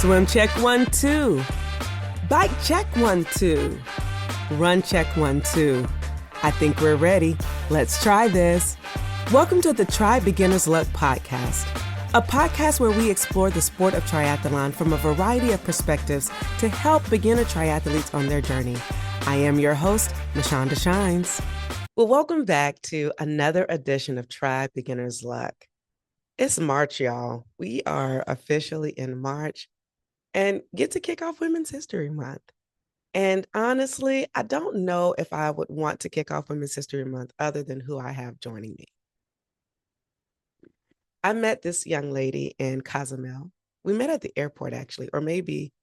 Swim check 1, 2. Bike check 1, 2. Run check 1, 2. I think we're ready. Let's try this. Welcome to the Try Beginner's Luck podcast, a podcast where we explore the sport of triathlon from a variety of perspectives to help beginner triathletes on their journey. I am your host, Mashonda Shines. Well, welcome back to another edition of Try Beginner's Luck. It's March, y'all. We are officially in March and get to kick off Women's History Month. And honestly, I don't know if I would want to kick off Women's History Month other than who I have joining me. I met this young lady in Cozumel. We met at the airport, actually, or maybe,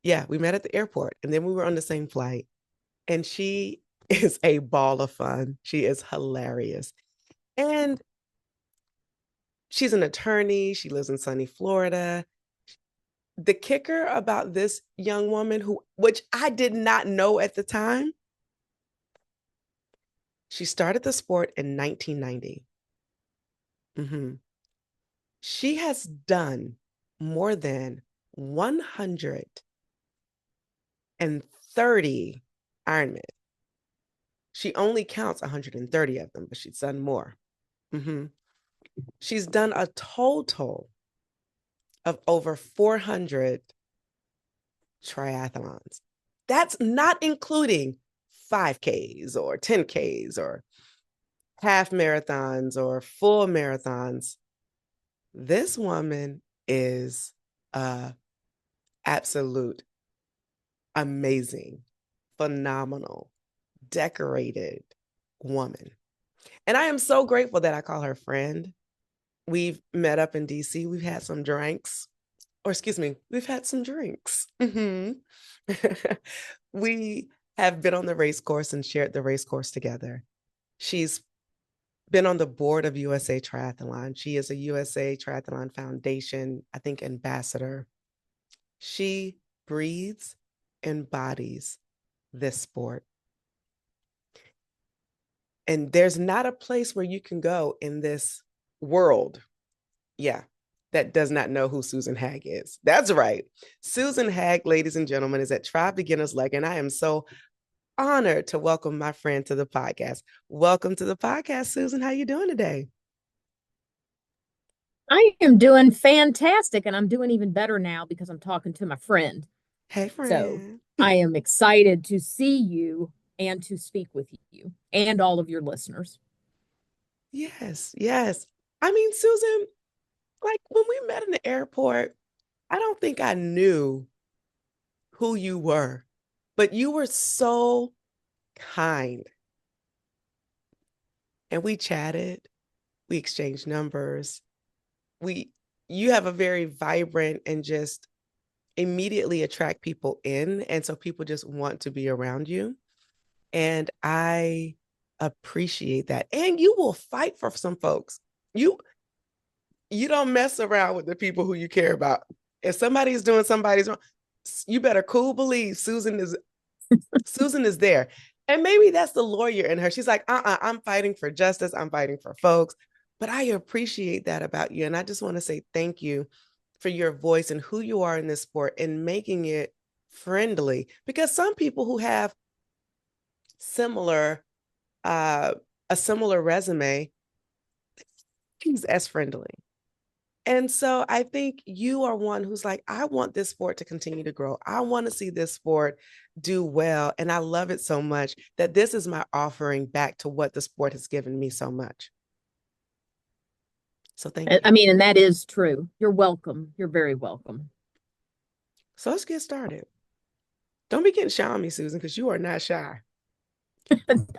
we met at the airport. And then we were on the same flight. And she is a ball of fun. She is hilarious. And she's an attorney. She lives in sunny Florida. The kicker about this young woman, which I did not know at the time, she started the sport in 1990. She has done more than 130 Ironman. She only counts 130 of them, but she's done more. She's done a total of over 400 triathlons. That's not including 5Ks or 10Ks or half marathons or full marathons. This woman is a absolute amazing, phenomenal, decorated woman. And I am so grateful that I call her friend. We've met up in DC. We've had some drinks, we've had some drinks. We have been on the race course and shared the race course together. She's been on the board of USA Triathlon. She is a USA Triathlon Foundation, I think, ambassador. She breathes, embodies this sport. And there's not a place where you can go in this world, that does not know who Susan Haag is. That's right. Susan Haag, ladies and gentlemen, is at Try Beginner's Luck, and I am so honored to welcome my friend to the podcast. Welcome to the podcast, Susan. How you doing today? I am doing fantastic, and I'm doing even better now because I'm talking to my friend. Hey, friend. So I am excited to see you and to speak with you and all of your listeners. Yes. I mean, Susan, like when we met in the airport, I don't think I knew who you were, but you were so kind. And we chatted, we exchanged numbers. You have a very vibrant and just immediately attract people in. And so people just want to be around you. And I appreciate that. And you will fight for some folks. You don't mess around with the people who you care about. If somebody's doing somebody's wrong, you better believe Susan is there. And maybe that's the lawyer in her. She's like, I'm fighting for justice. I'm fighting for folks. But I appreciate that about you. And I just want to say thank you for your voice and who you are in this sport and making it friendly. Because some people who have a similar resume, he's as friendly. And so I think you are one who's like, I want this sport to continue to grow. I want to see this sport do well. And I love it so much that this is my offering back to what the sport has given me so much. So thank you. I mean, and that is true. You're welcome. You're very welcome. So let's get started. Don't be getting shy on me, Susan, because you are not shy.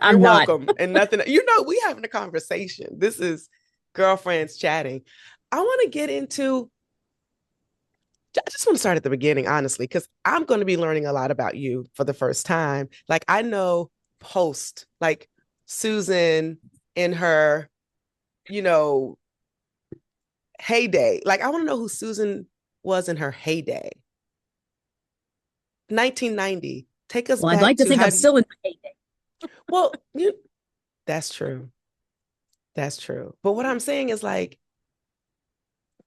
I'm You're not. welcome. And nothing, we having a conversation. This is girlfriends chatting. I want to get into, I just want to start at the beginning, honestly, because I'm going to be learning a lot about you for the first time. Like I know post, like Susan in her, heyday. Like I want to know who Susan was in her heyday. 1990. Take us back. I'd like to think I'm still in my heyday. Well, that's true. That's true. But what I'm saying is like,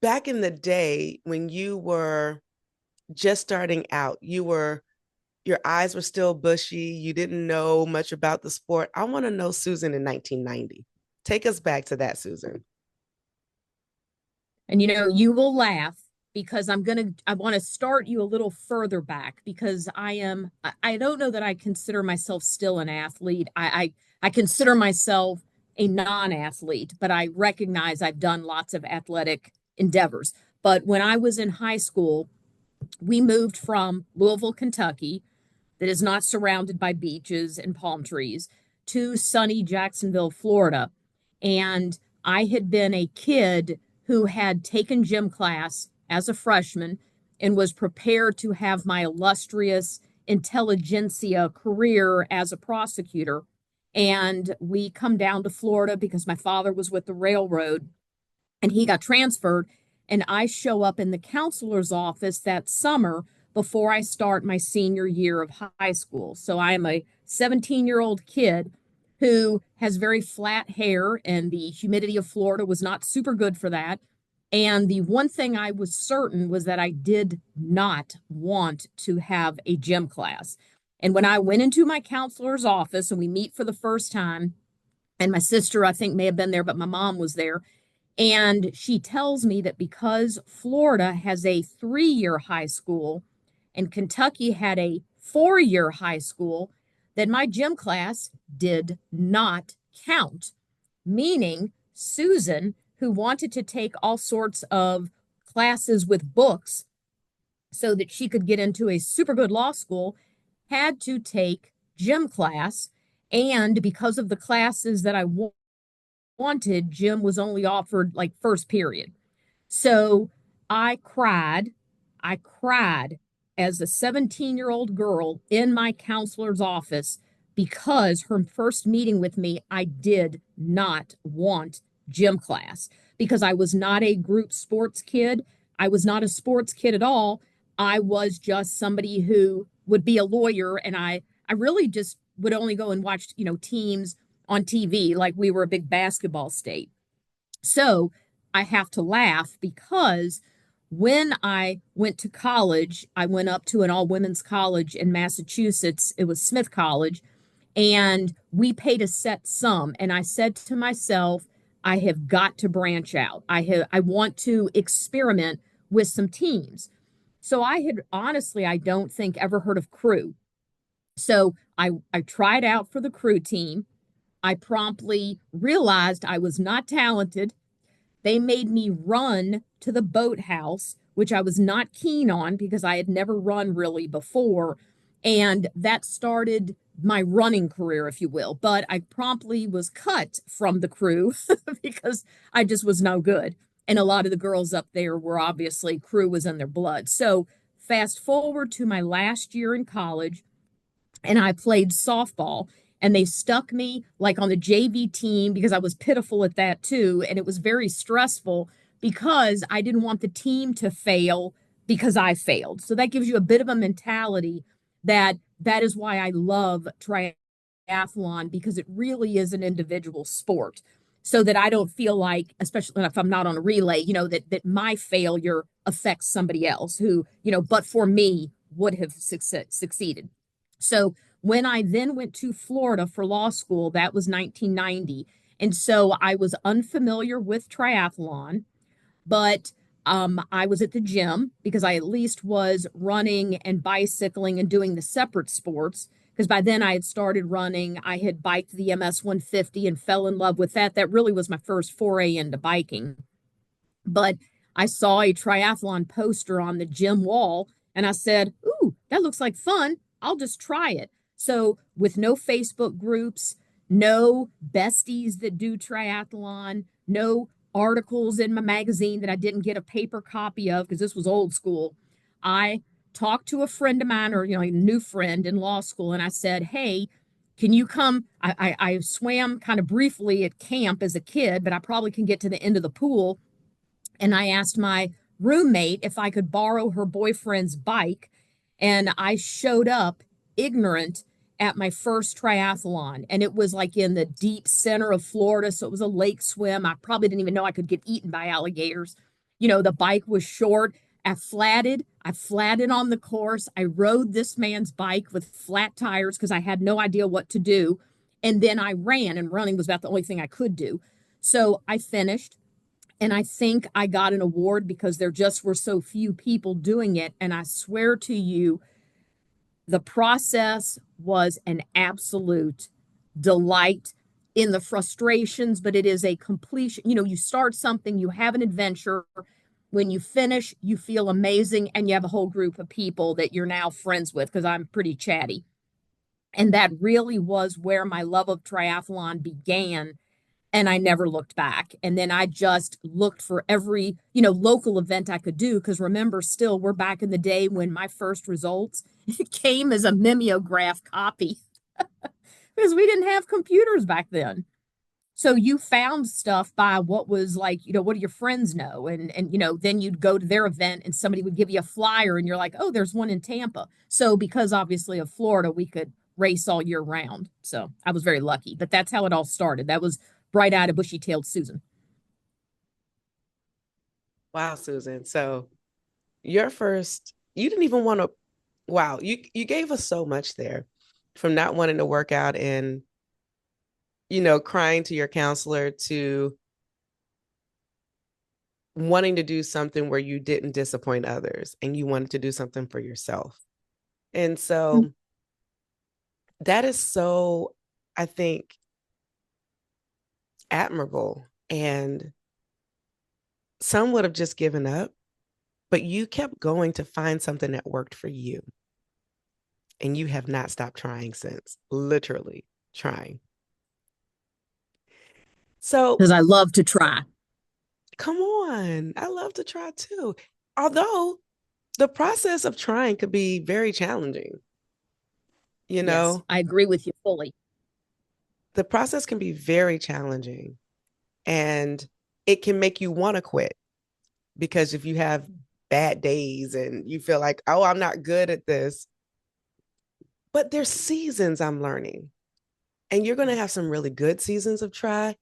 back in the day when you were just starting out. Your eyes were still bushy. You didn't know much about the sport. I want to know Susan in 1990. Take us back to that, Susan. And you will laugh because I want to start you a little further back because I don't know that I consider myself still an athlete. I consider myself a non-athlete, but I recognize I've done lots of athletic endeavors. But when I was in high school, we moved from Louisville, Kentucky, that is not surrounded by beaches and palm trees, to sunny Jacksonville, Florida. And I had been a kid who had taken gym class as a freshman and was prepared to have my illustrious intelligentsia career as a prosecutor. And we come down to Florida because my father was with the railroad and he got transferred. And I show up in the counselor's office that summer before I start my senior year of high school. So I am a 17-year-old kid who has very flat hair, and the humidity of Florida was not super good for that. And the one thing I was certain was that I did not want to have a gym class. And when I went into my counselor's office and we meet for the first time, and my sister, I think, may have been there, but my mom was there, and she tells me that because Florida has a 3 year high school and Kentucky had a 4 year high school, that my gym class did not count. Meaning, Susan, who wanted to take all sorts of classes with books so that she could get into a super good law school, had to take gym class. And because of the classes that I wanted, gym was only offered like first period. So I cried. I cried as a 17-year-old girl in my counselor's office because her first meeting with me, I did not want gym class because I was not a group sports kid. I was not a sports kid at all. I was just somebody who would be a lawyer, and I really just would only go and watch, teams on TV like we were a big basketball state. So I have to laugh because when I went to college, I went up to an all women's college in Massachusetts. It was Smith College, and we paid a set sum. And I said to myself, I have got to branch out. I want to experiment with some teams. So I had honestly, I don't think ever heard of crew. So I tried out for the crew team. I promptly realized I was not talented. They made me run to the boathouse, which I was not keen on because I had never run really before. And that started my running career, if you will. But I promptly was cut from the crew because I just was no good. And a lot of the girls up there were obviously crew was in their blood. So fast forward to my last year in college, and I played softball, and they stuck me like on the JV team because I was pitiful at that too. And it was very stressful because I didn't want the team to fail because I failed. So that gives you a bit of a mentality that is why I love triathlon, because it really is an individual sport. So that I don't feel like, especially if I'm not on a relay, that my failure affects somebody else who, but for me would have succeeded. So when I then went to Florida for law school, that was 1990. And so I was unfamiliar with triathlon, but I was at the gym because I at least was running and bicycling and doing the separate sports. Because by then I had started running, I had biked the MS 150 and fell in love with that. That really was my first foray into biking. But I saw a triathlon poster on the gym wall and I said, "Ooh, that looks like fun. I'll just try it." So, with no Facebook groups, no besties that do triathlon, no articles in my magazine that I didn't get a paper copy of because this was old school, I talked to a friend of mine, or a new friend in law school, and I said, "Hey, can you come?" I swam kind of briefly at camp as a kid, but I probably can get to the end of the pool, and I asked my roommate if I could borrow her boyfriend's bike. And I showed up ignorant at my first triathlon. And it was like in the deep center of Florida. So it was a lake swim. I probably didn't even know I could get eaten by alligators. The bike was short. I flatted on the course. I rode this man's bike with flat tires because I had no idea what to do. And then I ran, and running was about the only thing I could do. So I finished, and I think I got an award because there just were so few people doing it. And I swear to you, the process was an absolute delight in the frustrations, but it is a completion. You know, you start something, you have an adventure. When you finish, you feel amazing, and you have a whole group of people that you're now friends with because I'm pretty chatty. And that really was where my love of triathlon began. And I never looked back. And then I just looked for every, local event I could do. Because remember, still, we're back in the day when my first results came as a mimeograph copy because we didn't have computers back then. So you found stuff by what was like, what do your friends know? And then you'd go to their event and somebody would give you a flyer and you're like, oh, there's one in Tampa. So because obviously of Florida, we could race all year round. So I was very lucky, but that's how it all started. That was bright-eyed, bushy-tailed Susan. Wow, Susan. So your first, you didn't even want to, wow, you gave us so much there, from not wanting to work out and, crying to your counselor, to wanting to do something where you didn't disappoint others and you wanted to do something for yourself. And so that is so, I think, admirable. And some would have just given up, but you kept going to find something that worked for you. And you have not stopped trying since, literally trying. So Because I love to try. come on, I love to try too. Although the process of trying could be very challenging, you Yes, know, I agree with you fully. the process can be very challenging, and it can make you want to quit, because if you have bad days and you feel like, oh, I'm not good at this, but there's seasons, I'm learning. And you're going to have some really good seasons of try.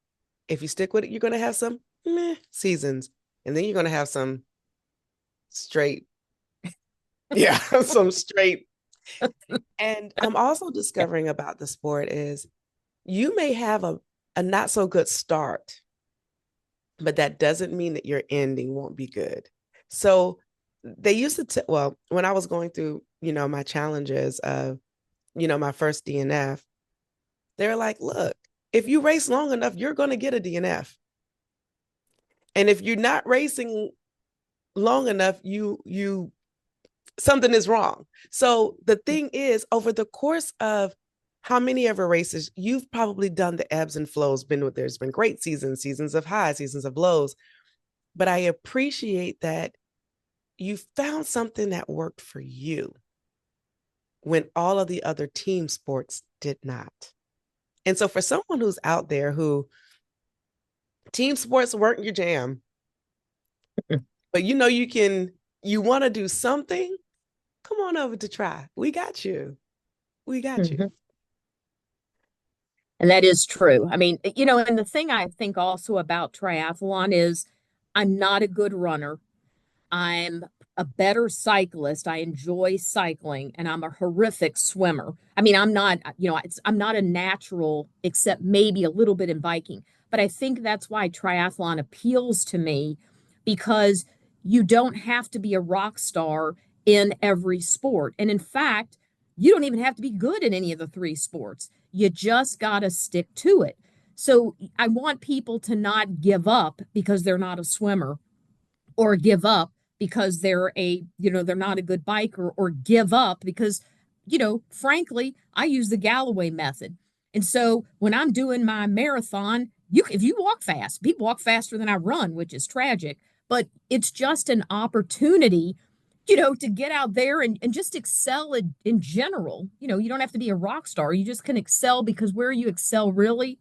If you stick with it, you're going to have some meh seasons. And then you're going to have some straight, yeah, some straight. And I'm also Yeah. discovering about the sport is you may have a not so good start, but that doesn't mean that your ending won't be good. So they used to, well, when I was going through, my challenges of, my first DNF, they're like, look, if you race long enough, you're going to get a DNF. And if you're not racing long enough, you something is wrong. So the thing is, over the course of how many ever races, you've probably done the ebbs and flows, been with, there's been great seasons, seasons of highs, seasons of lows. But I appreciate that you found something that worked for you when all of the other team sports did not. And so for someone who's out there who team sports weren't your jam, but you want to do something, come on over to try. We got you. We got you. Mhm. And that is true. I mean, and the thing I think also about triathlon is I'm not a good runner. I'm a better cyclist. I enjoy cycling, and I'm a horrific swimmer. I mean, I'm not, I'm not a natural except maybe a little bit in biking. But I think that's why triathlon appeals to me because you don't have to be a rock star in every sport. And in fact, you don't even have to be good in any of the three sports. You just got to stick to it. So I want people to not give up because they're not a swimmer, or give up because they're not a good biker, or give up because, frankly, I use the Galloway method. And so when I'm doing my marathon, if you walk fast, people walk faster than I run, which is tragic, but it's just an opportunity, to get out there and just excel in general. You don't have to be a rock star. You just can excel, because where you excel really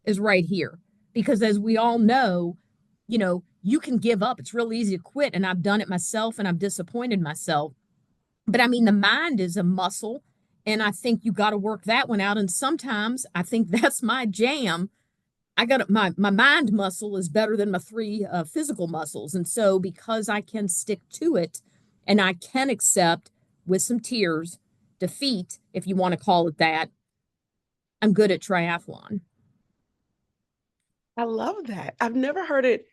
is right here. Because as we all know, you can give up. It's real easy to quit. And I've done it myself and I've disappointed myself. But I mean, the mind is a muscle. And I think you got to work that one out. And sometimes I think that's my jam. I got my mind muscle is better than my three physical muscles. And so because I can stick to it and I can accept with some tears defeat, if you want to call it that, I'm good at triathlon. I love that. I've never heard it,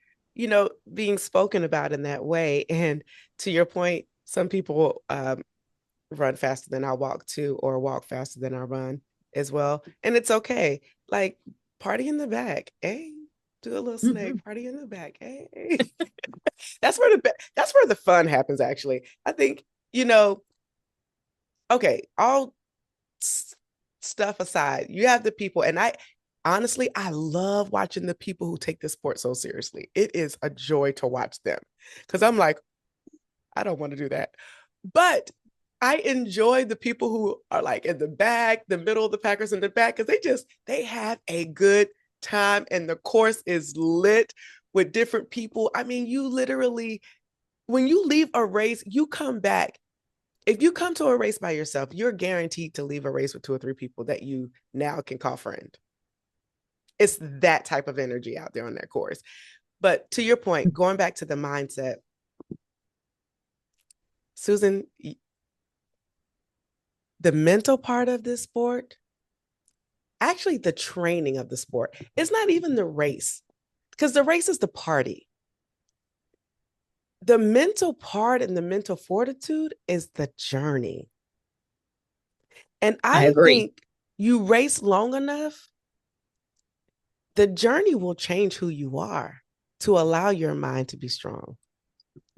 being spoken about in that way. And to your point, some people run faster than I walk too, or walk faster than I run as well. And it's okay. Like, party in the back. Hey, do a little Mm-hmm. snake party in the back. Hey. That's where the fun happens, actually. I think, you know, okay, all stuff aside, you have the people, and I honestly, I love watching the people who take the sport so seriously. It is a joy to watch them because I'm like, I don't want to do that. But I enjoy the people who are like in the back, the middle of the packers in the back, because they have a good time and the course is lit with different people. I mean, you literally, when you leave a race, you come back. If you come to a race by yourself, you're guaranteed to leave a race with two or three people that you now can call friend. It's that type of energy out there on that course. But to your point, going back to the mindset, Susan, the mental part of this sport, actually the training of the sport, it's not even the race, because the race is the party. The mental part and the mental fortitude is the journey. And I I agree. think you race long enough, the journey will change who you are to allow your mind to be strong.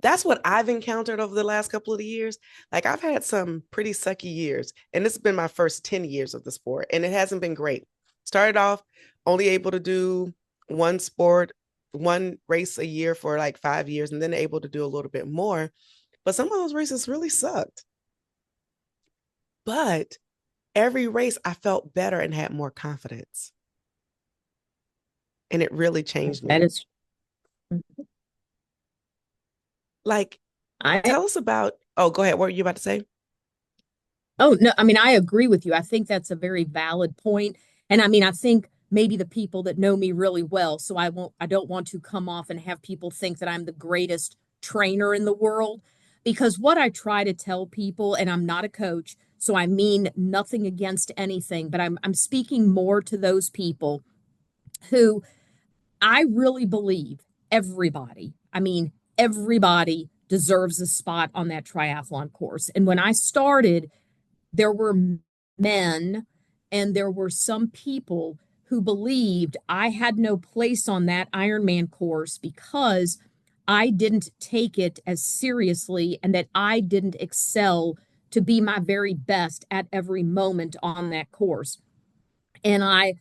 That's what I've encountered over the last couple of years. Like, I've had some pretty sucky years, and this has been my first 10 years of the sport, and it hasn't been great. Started off only able to do one sport, one race a year for like 5 years, and then able to do a little bit more. But some of those races really sucked. But every race, I felt better and had more confidence. And it really changed That me. is, Like, I, tell us about, oh, go ahead. What were you about to say? oh, no, I mean, I agree with you. I think that's a very valid point. And I mean, I think maybe the people that know me really well, so I don't want to come off and have people think that I'm the greatest trainer in the world. Because what I try to tell people, and I'm not a coach, so I mean nothing against anything, but I'm speaking more to those people who I really believe I mean, everybody deserves a spot on that triathlon course. And when I started, there were men and there were some people who believed I had no place on that Ironman course because I didn't take it as seriously and that I didn't excel to be my very best at every moment on that course. And I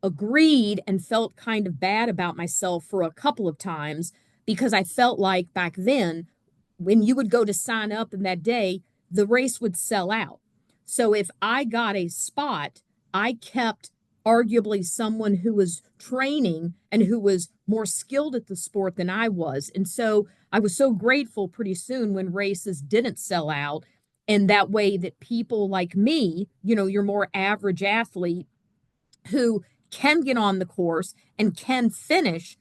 agreed and felt kind of bad about myself for a couple of times because I felt like back then when you would go to sign up in that day, the race would sell out. So if I got a spot, I kept arguably someone who was training and who was more skilled at the sport than I was. And so I was so grateful pretty soon when races didn't sell out. And that way that people like me, your more average athlete who can get on the course and can finish,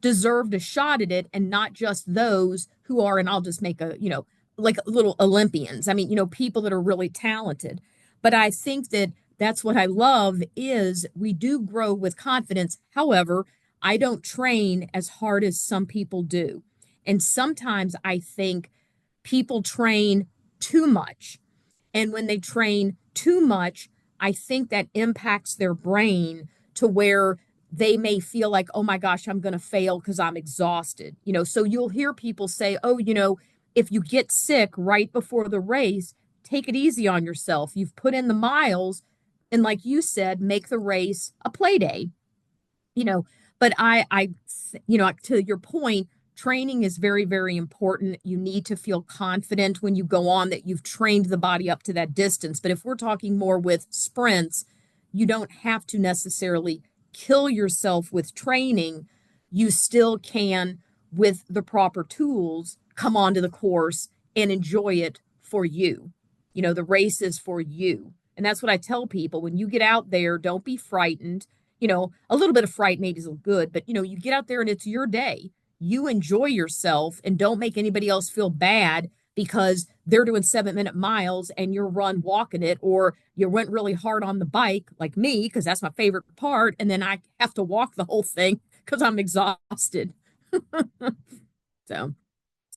deserved a shot at it and not just those who are, and I'll just make like little Olympians. I mean, people that are really talented. But I think that that's what I love is we do grow with confidence. However, I don't train as hard as some people do. And sometimes I think people train too much and when they train too much, I think that impacts their brain to where they may feel like, oh my gosh, I'm going to fail because I'm exhausted. So you'll hear people say, oh, if you get sick right before the race, take it easy on yourself. You've put in the miles. And like you said, make the race a play day you know but to your point, training is very, very important. You need to feel confident when you go on that you've trained the body up to that distance. But if we're talking more with sprints, you don't have to necessarily kill yourself with training. You still can, with the proper tools, come onto the course and enjoy it for you. The race is for you. And that's what I tell people. When you get out there, don't be frightened. a little bit of fright maybe is good, but you get out there and it's your day. You enjoy yourself and don't make anybody else feel bad because they're doing 7 minute miles and you're walking it, or you went really hard on the bike like me, because that's my favorite part. And then I have to walk the whole thing because I'm exhausted. So,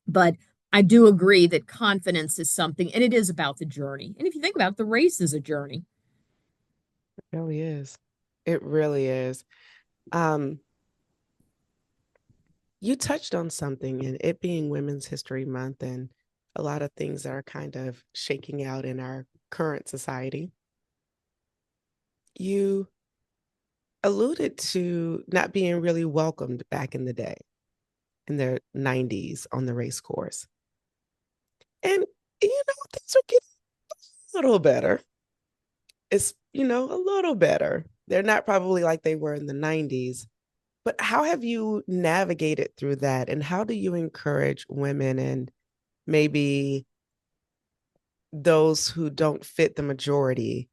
but I do agree that confidence is something, and it is about the journey. And if you think about it, the race is a journey. It really is. It really is. Um, you touched on something, and it being Women's History Month and a lot of things that are kind of shaking out in our current society. You alluded to not being really welcomed back in the day, in the 90s on the race course. And, things are getting a little better. It's, a little better. They're not probably like they were in the 90s, but how have you navigated through that? And how do you encourage women and maybe those who don't fit the majority?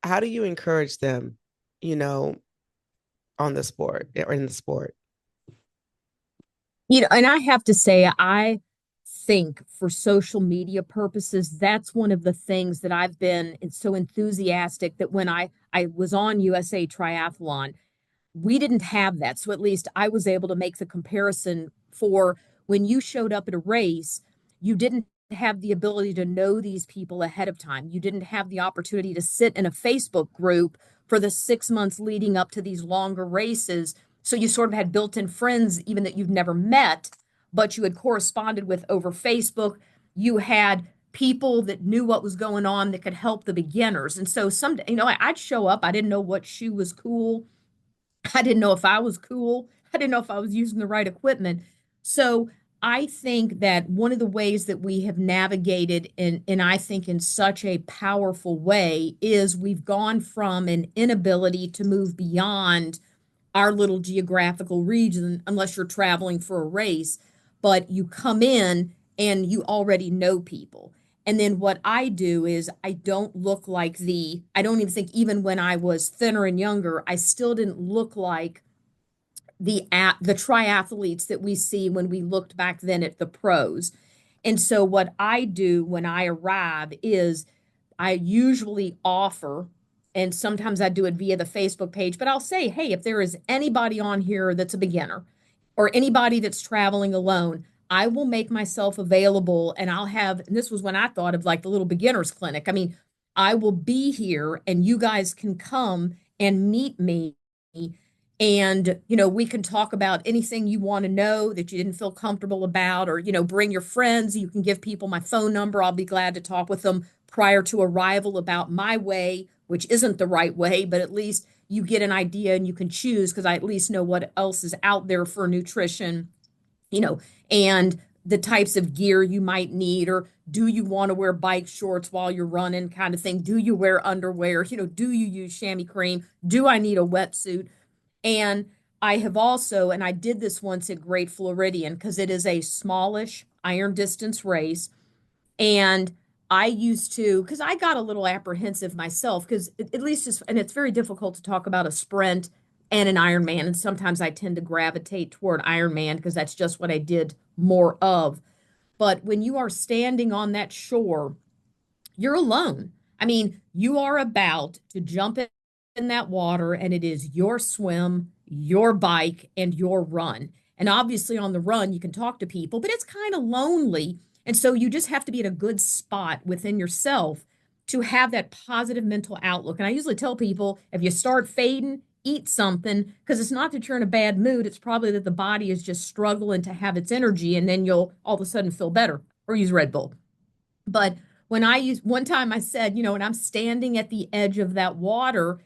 How do you encourage them, you know, on the sport or in the sport? And I have to say, I think for social media purposes, that's one of the things that I've been so enthusiastic that when I was on USA Triathlon, we didn't have that. So at least I was able to make the comparison for when you showed up at a race, you didn't have the ability to know these people ahead of time. You didn't have the opportunity to sit in a Facebook group for the 6 months leading up to these longer races. So you sort of had built in friends, even that you've never met, but you had corresponded with over Facebook. You had people that knew what was going on that could help the beginners. And so I'd show up. I didn't know what shoe was cool. I didn't know if I was cool. I didn't know if I was using the right equipment. So I think that one of the ways that we have navigated and I think in such a powerful way is we've gone from an inability to move beyond our little geographical region unless you're traveling for a race, but you come in and you already know people. And then what I do is I don't look like I don't even think, even when I was thinner and younger, I still didn't look like the triathletes that we see when we looked back then at the pros. And so what I do when I arrive is I usually offer, and sometimes I do it via the Facebook page, but I'll say, hey, if there is anybody on here that's a beginner or anybody that's traveling alone, I will make myself available and and this was when I thought of like the little beginners clinic. I mean, I will be here and you guys can come and meet me, and we can talk about anything you want to know that you didn't feel comfortable about, or bring your friends. You can give people my phone number. I'll be glad to talk with them prior to arrival about my way, which isn't the right way, but at least you get an idea and you can choose, because I at least know what else is out there for nutrition, you know and the types of gear you might need, or do you want to wear bike shorts while you're running, kind of thing. Do you wear underwear? Do you use chamois cream? Do I need a wetsuit? And I have also, and I did this once at Great Floridian because it is a smallish iron distance race. And I used to, because I got a little apprehensive myself, because at least, and it's very difficult to talk about a sprint and an Ironman. And sometimes I tend to gravitate toward Ironman because that's just what I did more of. But when you are standing on that shore, you're alone. I mean, you are about to jump in that water, and it is your swim, your bike, and your run. And obviously, on the run, you can talk to people, but it's kind of lonely. And so you just have to be at a good spot within yourself to have that positive mental outlook. And I usually tell people, if you start fading, eat something, because it's not that you're in a bad mood. It's probably that the body is just struggling to have its energy, and then you'll all of a sudden feel better, or use Red Bull. But when I use one time I said, when I'm standing at the edge of that water,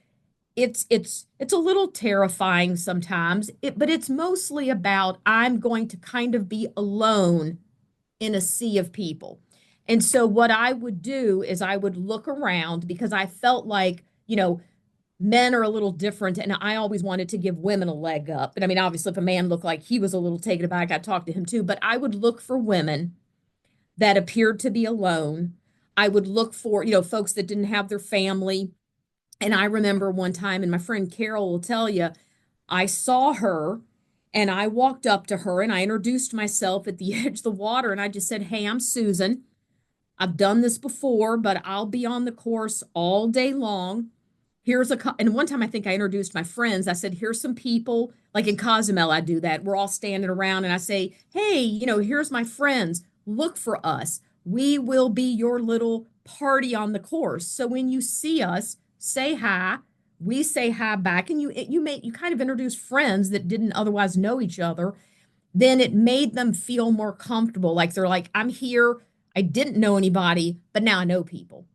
it's a little terrifying sometimes. But it's mostly about I'm going to kind of be alone in a sea of people. And so what I would do is I would look around, because I felt like, men are a little different, and I always wanted to give women a leg up. But I mean, obviously, if a man looked like he was a little taken aback, I'd talk to him too. But I would look for women that appeared to be alone. I would look for, folks that didn't have their family. And I remember one time, and my friend Carol will tell you, I saw her and I walked up to her and I introduced myself at the edge of the water and I just said, "Hey, I'm Susan. I've done this before, but I'll be on the course all day long. And one time I think I introduced my friends. I said, here's some people, like in Cozumel, I do that. We're all standing around and I say, hey, here's my friends. Look for us. We will be your little party on the course. So when you see us, say hi. We say hi back, and you kind of introduce friends that didn't otherwise know each other. Then it made them feel more comfortable. Like they're like, I'm here. I didn't know anybody, but now I know people.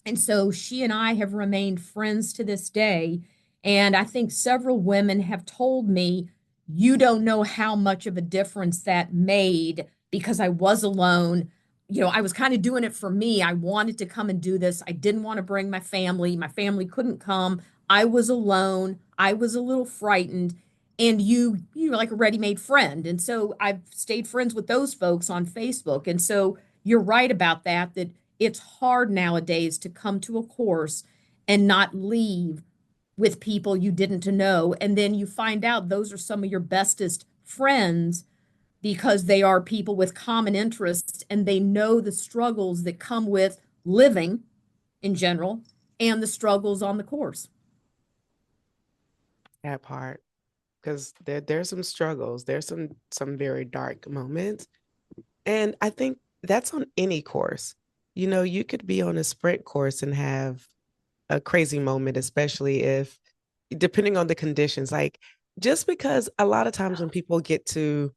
And so she and I have remained friends to this day. And I think several women have told me, you don't know how much of a difference that made because I was alone. I was kind of doing it for me. I wanted to come and do this. I didn't want to bring my family. My family couldn't come. I was alone. I was a little frightened. And you're like a ready-made friend. And so I've stayed friends with those folks on Facebook. And so you're right about that it's hard nowadays to come to a course and not leave with people you didn't know. And then you find out those are some of your bestest friends because they are people with common interests and they know the struggles that come with living in general and the struggles on the course. That part, because there's some struggles, there's some very dark moments, and I think that's on any course. You could be on a sprint course and have a crazy moment, especially if, depending on the conditions, like just because a lot of times when people get to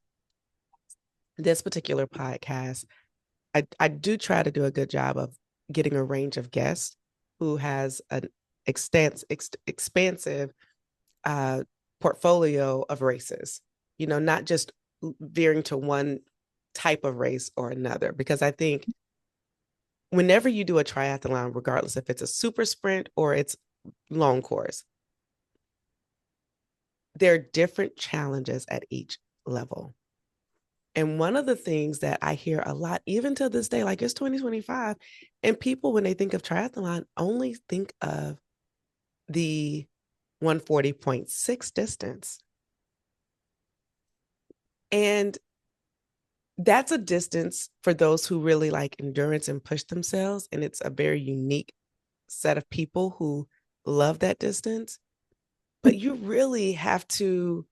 this particular podcast, I do try to do a good job of getting a range of guests who has an expansive uh, portfolio of races, not just veering to one type of race or another. Because I think whenever you do a triathlon, regardless if it's a super sprint or it's long course, there are different challenges at each level. And one of the things that I hear a lot, even to this day, like it's 2025, and people, when they think of triathlon, only think of the 140.6 distance. And that's a distance for those who really like endurance and push themselves. And it's a very unique set of people who love that distance. But you really have to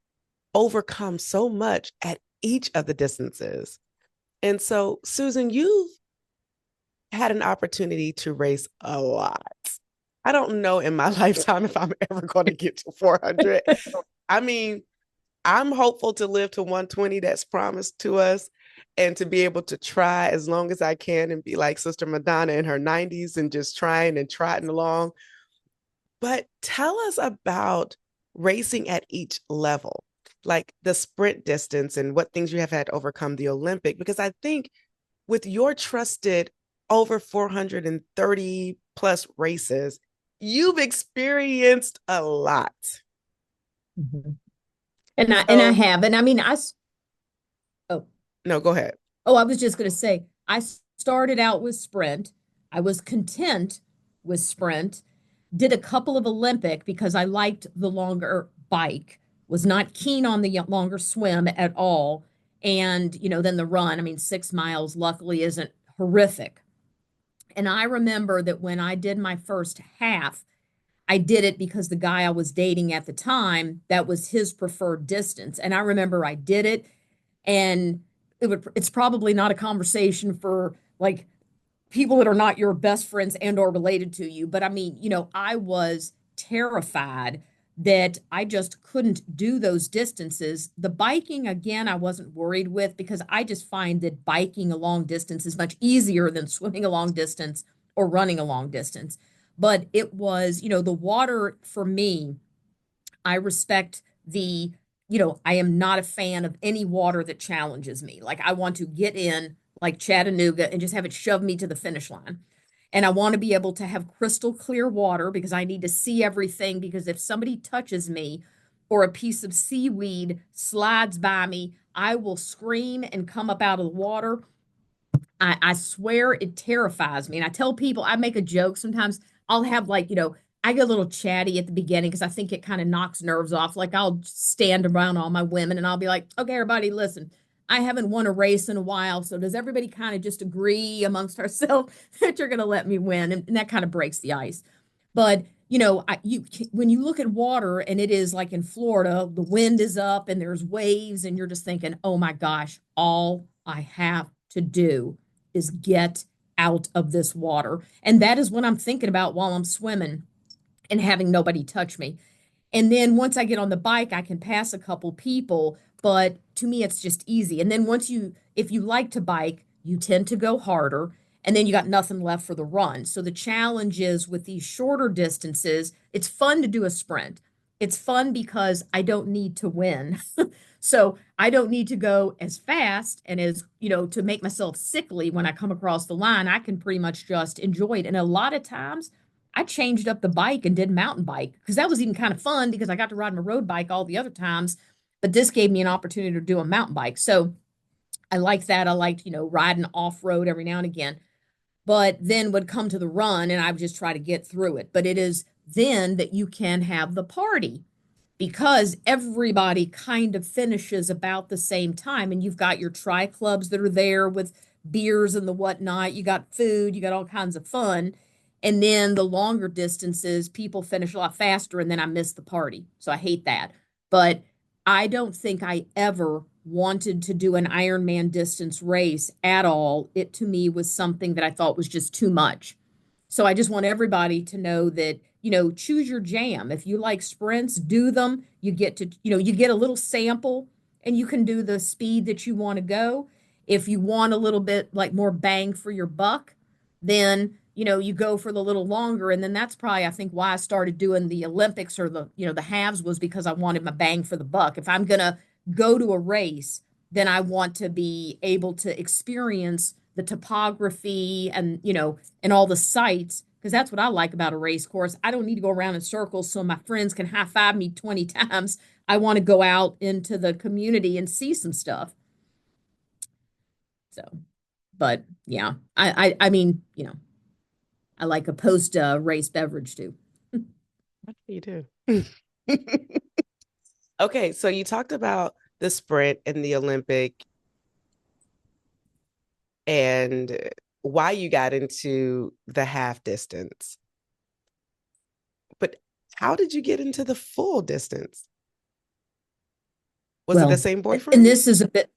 overcome so much at each of the distances. And so, Susan, you've had an opportunity to race a lot. I don't know in my lifetime if I'm ever going to get to 400. I mean, I'm hopeful to live to 120 that's promised to us and to be able to try as long as I can and be like Sister Madonna in her 90s and just trying and trotting along. But tell us about racing at each level, like the sprint distance and what things you have had to overcome the Olympic, because I think with your trusted over 430 plus races, you've experienced a lot. Mhm. And I So, have, and I mean, oh, no, go ahead. I was just going to say, I started out with sprint. I was content with sprint. Did a couple of Olympic because I liked the longer bike. Was not keen on the longer swim at all. And then the run. I mean, 6 miles luckily isn't horrific. And I remember that when I did my first half, I did it because the guy I was dating at the time, that was his preferred distance. And I remember I did it, and it's probably not a conversation for like people that are not your best friends and or related to you, but I mean, I was terrified that I just couldn't do those distances. The biking, again, I wasn't worried with because I just find that biking a long distance is much easier than swimming a long distance or running a long distance. But it was, the water for me, I respect I am not a fan of any water that challenges me. Like I want to get in like Chattanooga and just have it shove me to the finish line. And I want to be able to have crystal clear water because I need to see everything. Because if somebody touches me or a piece of seaweed slides by me, I will scream and come up out of the water. I swear it terrifies me. And I tell people, I make a joke sometimes. I'll have like, I get a little chatty at the beginning because I think it kind of knocks nerves off. Like I'll stand around all my women and I'll be like, okay, everybody, listen, I haven't won a race in a while. So does everybody kind of just agree amongst ourselves that you're going to let me win? And that kind of breaks the ice. But when you look at water and it is like in Florida, the wind is up and there's waves, and you're just thinking, oh my gosh, all I have to do is get out of this water. And that is what I'm thinking about while I'm swimming and having nobody touch me. And then once I get on the bike, I can pass a couple people, but to me, it's just easy. And then if you like to bike, you tend to go harder, and then you got nothing left for the run. So the challenge is with these shorter distances, it's fun to do a sprint. It's fun because I don't need to win. So I don't need to go as fast and to make myself sickly when I come across the line. I can pretty much just enjoy it. And a lot of times, I changed up the bike and did mountain bike because that was even kind of fun because I got to ride my road bike all the other times, but this gave me an opportunity to do a mountain bike. So I liked that. I liked, riding off road every now and again, but then would come to the run and I would just try to get through it. But it is then that you can have the party because everybody kind of finishes about the same time. And you've got your tri clubs that are there with beers and the whatnot. You got food, you got all kinds of fun. And then the longer distances, people finish a lot faster, and then I miss the party. So I hate that. But I don't think I ever wanted to do an Ironman distance race at all. It to me was something that I thought was just too much. So I just want everybody to know that, choose your jam. If you like sprints, do them. You get a little sample and you can do the speed that you want to go. If you want a little bit like more bang for your buck, then, you go for the little longer. And then that's probably, I think, why I started doing the Olympics or the halves was because I wanted my bang for the buck. If I'm going to go to a race, then I want to be able to experience the topography and all the sights because that's what I like about a race course. I don't need to go around in circles so my friends can high five me 20 times. I want to go out into the community and see some stuff. So, but yeah, I mean, I like a post race beverage too. What do you do? Okay, so you talked about the sprint in the Olympic and why you got into the half distance. But how did you get into the full distance? Was it the Well, same and boyfriend? this is a bit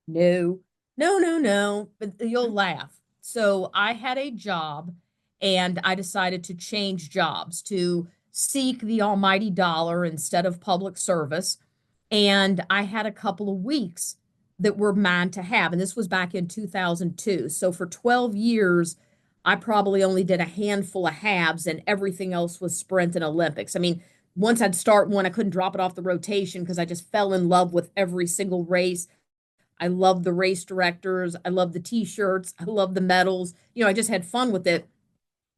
no, no, but you'll laugh. So I had a job and I decided to change jobs to seek the almighty dollar instead of public service. And I had a couple of weeks that were mine to have. And this was back in 2002. So for 12 years, I probably only did a handful of halves and everything else was sprint and Olympics. I mean, once I'd start one, I couldn't drop it off the rotation because I just fell in love with every single race. I love the race directors. I love the t-shirts. I love the medals. I just had fun with it.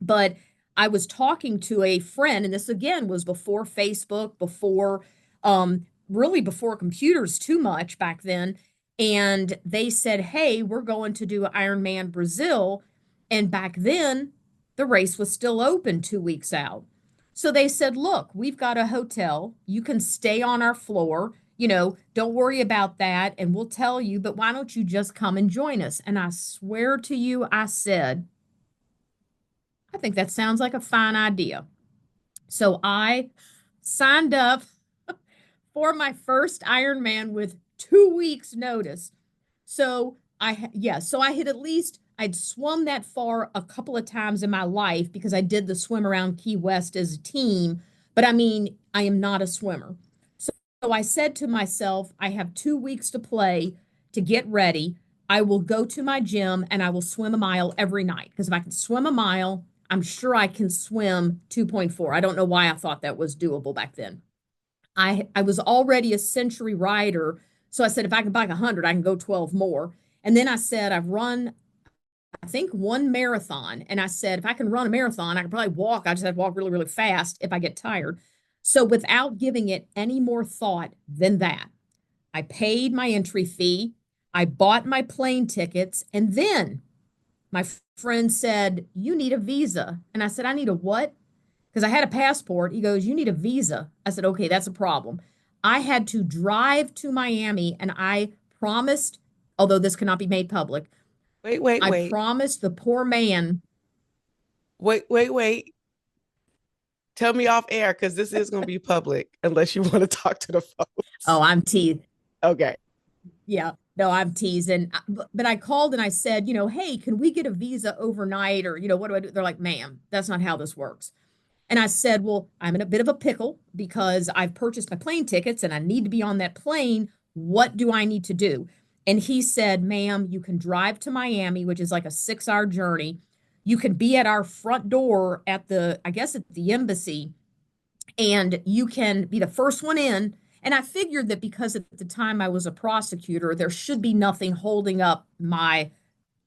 But I was talking to a friend, and this again was before Facebook, really before computers too much back then. And they said, hey, we're going to do Ironman Brazil. And back then, the race was still open 2 weeks out. So they said, look, we've got a hotel. You can stay on our floor. Don't worry about that. And we'll tell you, but why don't you just come and join us? And I swear to you, I said, I think that sounds like a fine idea. So I signed up for my first Ironman with 2 weeks notice. So I had I'd swum that far a couple of times in my life because I did the swim around Key West as a team, but I mean, I am not a swimmer. So I said to myself, I have 2 weeks to play to get ready. I will go to my gym and I will swim a mile every night because if I can swim a mile, I'm sure I can swim 2.4. I don't know why I thought that was doable back then. I was already a century rider. So I said, if I can bike 100, I can go 12 more. And then I said, I've run, I think, one marathon. And I said, if I can run a marathon, I can probably walk. I just have to walk really, really fast if I get tired. So without giving it any more thought than that, I paid my entry fee. I bought my plane tickets. And then my friend said, you need a visa. And I said, I need a what? because I had a passport. He goes, "You need a visa." I said, "Okay, that's a problem." I had to drive to Miami, and I promised, although this cannot be made public, Wait, wait, I wait. promised the poor man. Wait, wait, wait. Tell me off air because this is going to be public unless you want to talk to the Oh, folks. I'm teasing. Okay. Yeah, no, I'm teasing. But I called and I said, "Hey, can we get a visa overnight?" Or, what do I do? They're like, "Ma'am, that's not how this works." And I said, "Well, I'm in a bit of a pickle because I've purchased my plane tickets and I need to be on that plane. What do I need to do?" And he said, "Ma'am, you can drive to Miami, which is like a 6-hour journey. You can be at our front door at I guess at the embassy, and you can be the first one in." And I figured that because at the time I was a prosecutor, there should be nothing holding up my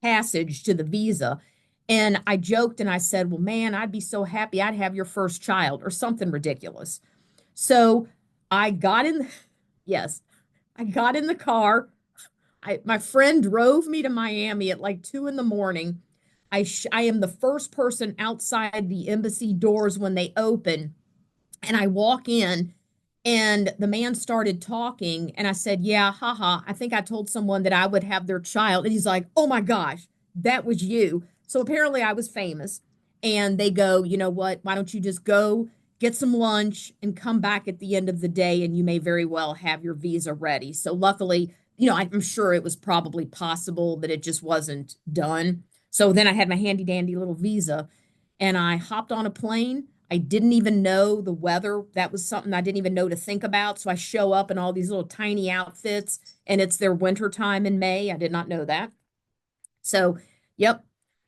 passage to the visa. And I joked and I said, "Well, man, I'd be so happy I'd have your first child," or something ridiculous. So I got in, yes, I got in the car. My friend drove me to Miami at like 2 in the morning. I am the first person outside the embassy doors when they open, and I walk in, and the man started talking, and I said, "Yeah, haha, I think I told someone that I would have their child." And he's like, "Oh my gosh, that was you." So apparently I was famous. And they go, "You know what? Why don't you just go get some lunch and come back at the end of the day, and you may very well have your visa ready." So luckily, I'm sure it was probably possible that it just wasn't done. So then I had my handy dandy little visa, and I hopped on a plane. I didn't even know the weather. That was something I didn't even know to think about. So I show up in all these little tiny outfits, and it's their winter time in May. I did not know that. So, yep.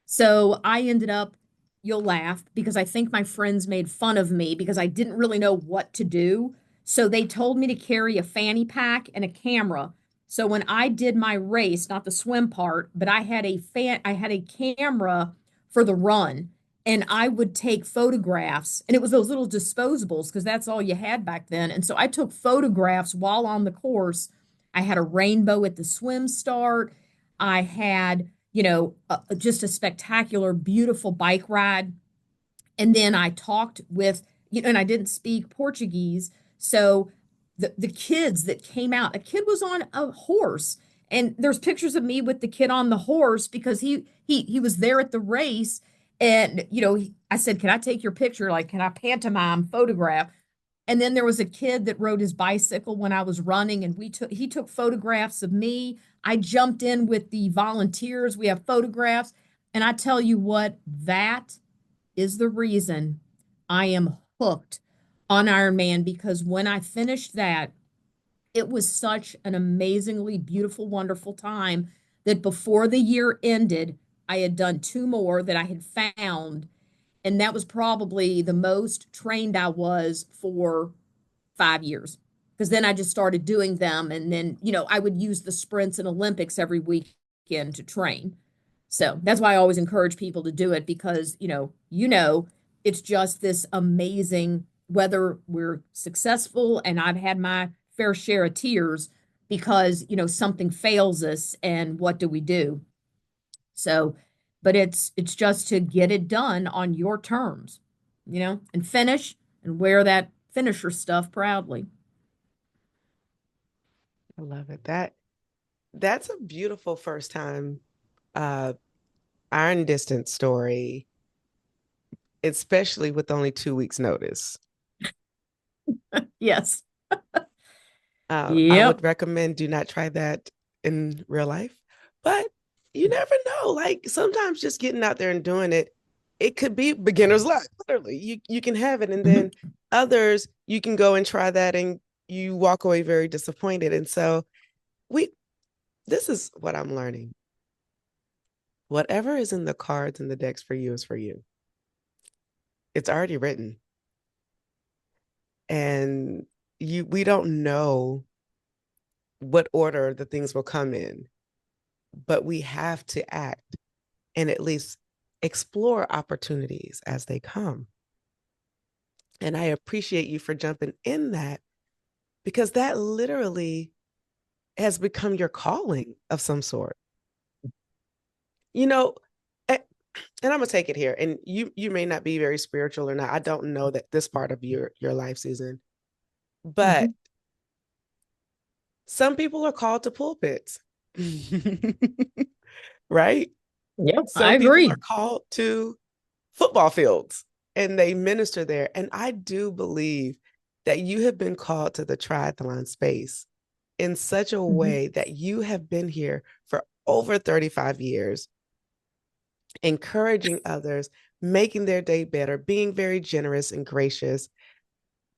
So I ended up, you'll laugh because I think my friends made fun of me because I didn't really know what to do. So they told me to carry a fanny pack and a camera. So when I did my race, not the swim part, but I had a camera for the run, and I would take photographs, and it was those little disposables because that's all you had back then. And so I took photographs while on the course. I had a rainbow at the swim start. I had just a spectacular, beautiful bike ride. And then I talked with, and I didn't speak Portuguese. So the kids that came out, a kid was on a horse. And there's pictures of me with the kid on the horse because he was there at the race. And, I said, "Can I take your picture? Like, can I pantomime photograph?" And then there was a kid that rode his bicycle when I was running, and he took photographs of me. I jumped in with the volunteers. We have photographs. And I tell you what, that is the reason I am hooked on Ironman, because when I finished that, it was such an amazingly beautiful, wonderful time that before the year ended, I had done two more that I had found. And that was probably the most trained I was for 5 years. Because then I just started doing them. And then, I would use the sprints and Olympics every weekend to train. So that's why I always encourage people to do it because, it's just this amazing, whether we're successful, and I've had my fair share of tears because, something fails us and what do we do? So, but it's just to get it done on your terms, and finish and wear that finisher stuff proudly. I love it. That's a beautiful first time uh iron distance story, especially with only 2 weeks notice. Yes. I Yep. would recommend do not try that in real life, but you never know. Like sometimes just getting out there and doing it, it could be beginner's luck. Literally, you can have it, and Mhm. then others you can go and try that, and you walk away very disappointed. And so we, this is what I'm learning. Whatever is in the cards and the decks for you is for you. It's already written, and we don't know what order the things will come in, but we have to act and at least explore opportunities as they come. And I appreciate you for jumping in that because that literally has become your calling of some sort. You know, and I'm gonna take it here. And you may not be very spiritual or not. I don't know that this part of your life season, but Mhm. some people are called to pulpits, right? Yep, I Some people are agree. called to football fields and they minister there. And I do believe that you have been called to the triathlon space in such a Mhm. way that you have been here for over 35 years, encouraging others, making their day better, being very generous and gracious,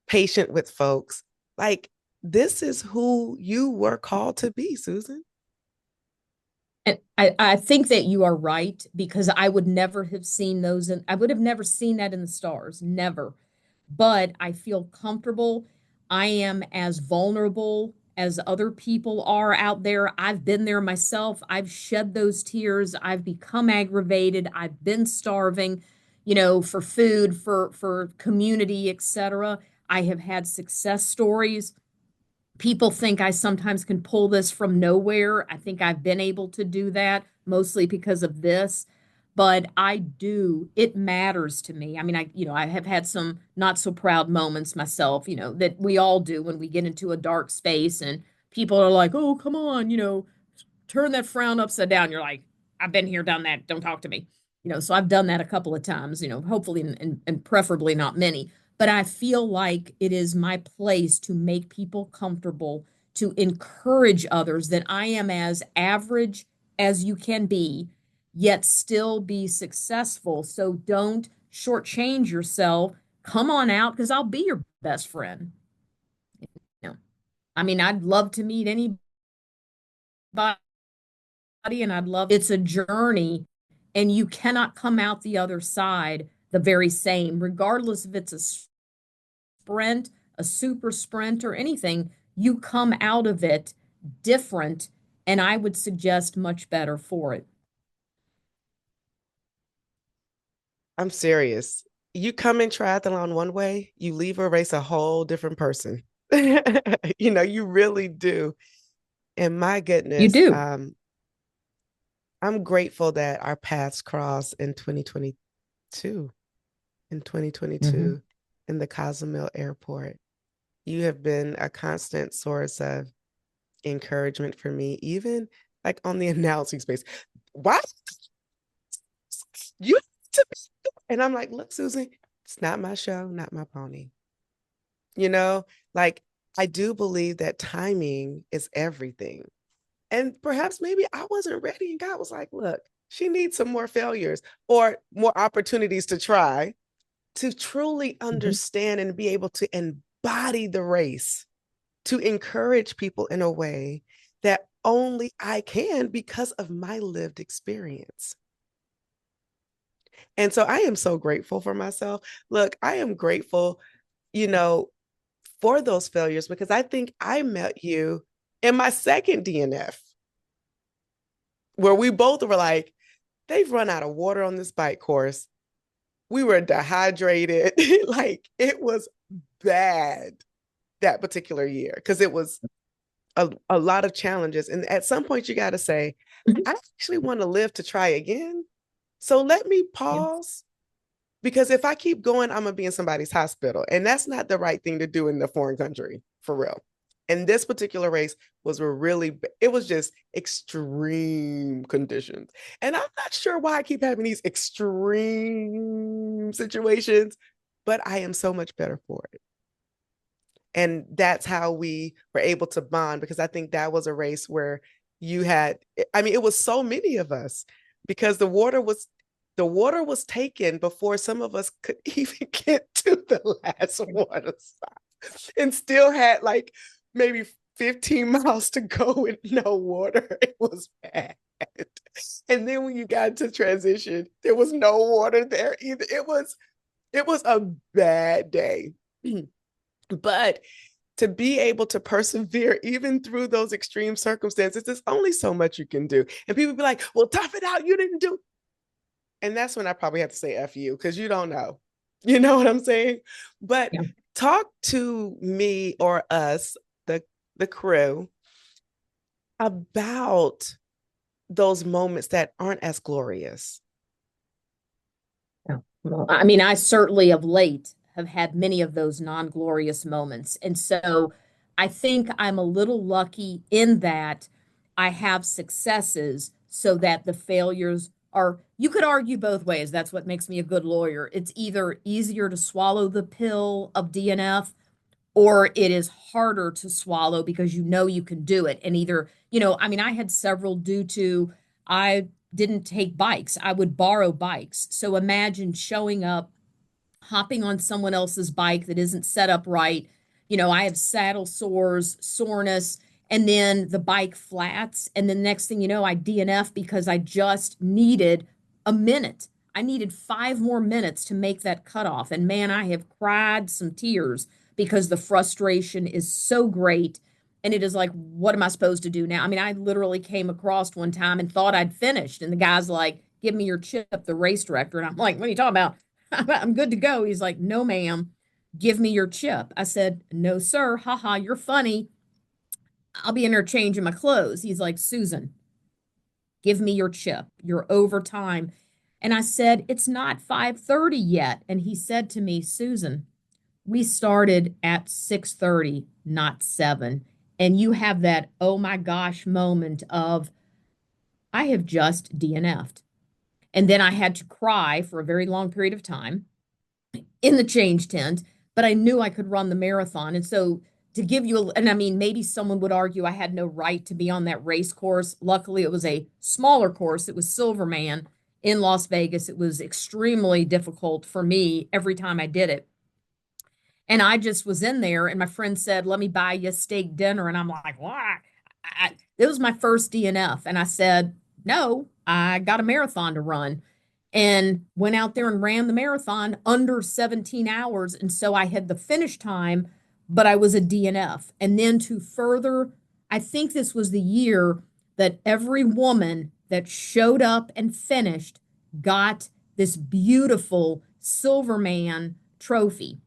patient with folks. Like, this is who you were called to be, Susan. And I think that you are right because I would never have seen those and I would have never seen that in the stars. Never. But I feel comfortable. I am as vulnerable as other people are out there. I've been there myself. I've shed those tears. I've become aggravated. I've been starving, for food, for community, etc. I have had success stories. People think I sometimes can pull this from nowhere. I think I've been able to do that mostly because of this, but I do. It matters to me. I mean, I have had some not so proud moments myself, that we all do when we get into a dark space and people are like, "Oh, come on, turn that frown upside down." You're like, "I've been here, done that. Don't talk to me." So I've done that a couple of times, hopefully and preferably not many. But I feel like it is my place to make people comfortable, to encourage others that I am as average as you can be, yet still be successful. So don't shortchange yourself. Come on out because I'll be your best friend. I mean, I'd love to meet anybody and I'd love it's a journey and you cannot come out the other side the very same, regardless if it's a sprint, a super sprint, or anything, you come out of it different, and I would suggest much better for it. I'm serious. You come in triathlon one way, you leave a race a whole different person. You really do. And my You goodness, do. I'm grateful that our paths crossed in 2022, in Hmm. 2022 in the Cozumel airport. You have been a constant source of encouragement for me, even like on the announcing space. Why you to be? And I'm like, look, Susan, it's not my show, not my pony. You know, like I do believe that timing is everything. And perhaps maybe I wasn't ready, and God was like, look, she needs some more failures or more opportunities to try to truly Hmm. understand and be able to embody the race, to encourage people in a way that only I can because of my lived experience. And so I am so grateful for myself. Look, I am grateful, you know, for those failures because I think I met you in my second DNF where we both were like, they've run out of water on this bike course. We were dehydrated. Like it was bad that particular year because it was a lot of challenges. And at some point, you got to say, Hmm. I actually want to live to try again. So let me Yeah. pause because if I keep going, I'm going to be in somebody's hospital. And that's not the right thing to do in the foreign country, for real. And this particular race was it was just extreme conditions. And I'm not sure why I keep having these extreme situations, but I am so much better for it. And that's how we were able to bond because I think that was a race where you had, I mean, it was so many of us because the water was taken before some of us could even get to the last water stop and still had like maybe 15 miles to go with no water. It was bad. And then when you got to transition, there was no water there either. It was a bad day. But to be able to persevere even through those extreme circumstances, there's only so much you can do. And people be like, well, tough it out. You didn't do. And that's when I probably have to say F you because you don't know. You know what I'm saying? But Yeah. talk to me or us, the crew, about those moments that aren't as glorious. Well, I mean, I certainly of late have had many of those non-glorious moments. And so I think I'm a little lucky in that I have successes so that the failures are, you could argue both ways. That's what makes me a good lawyer. It's either easier to swallow the pill of DNF or it is harder to swallow because you know you can do it. And either, I mean, I had several due to I didn't take bikes. I would borrow bikes. So imagine showing up, hopping on someone else's bike that isn't set up right. I have saddle sores, soreness, and then the bike flats. And then next thing you know, I DNF because I just needed a minute. I needed 5 more minutes to make that cutoff. And man, I have cried some tears because the frustration is so great. And it is like, what am I supposed to do now? I mean, I literally came across one time and thought I'd finished. And the guy's like, give me your chip, the race director. And I'm like, what are you talking about? I'm good to go. He's like, no, ma'am, give me your chip. I said, no, sir. Haha, you're funny. I'll be in there changing my clothes. He's like, Susan, give me your chip. You're over time. And I said, it's not 5:30 yet. And he said to me, Susan, we started at 6:30, not 7. And you have that, oh my gosh, moment of, I have just DNF'd. And then I had to cry for a very long period of time in the change tent, but I knew I could run the marathon. And so to give you, and I mean, maybe someone would argue I had no right to be on that race course. Luckily, it was a smaller course. It was Silverman in Las Vegas. It was extremely difficult for me every time I did it. And I just was in there, and my friend said, let me buy you a steak dinner. And I'm like, why? It was my first DNF. And I said, no, I got a marathon to run and went out there and ran the marathon under 17 hours. And so I had the finish time, but I was a DNF. And then to further, I think this was the year that every woman that showed up and finished got this beautiful Silverman trophy.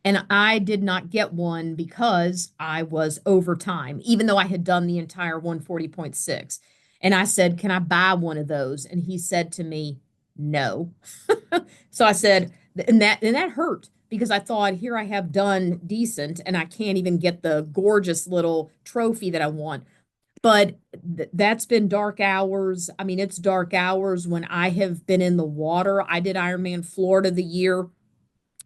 And I did not get one because I was over time, even though I had done the entire 140.6. And I said, can I buy one of those? And he said to me, no. So I said, and that hurt because I thought, here I have done decent and I can't even get the gorgeous little trophy that I want. But that's been dark hours. I mean, it's dark hours when I have been in the water. I did Ironman Florida the year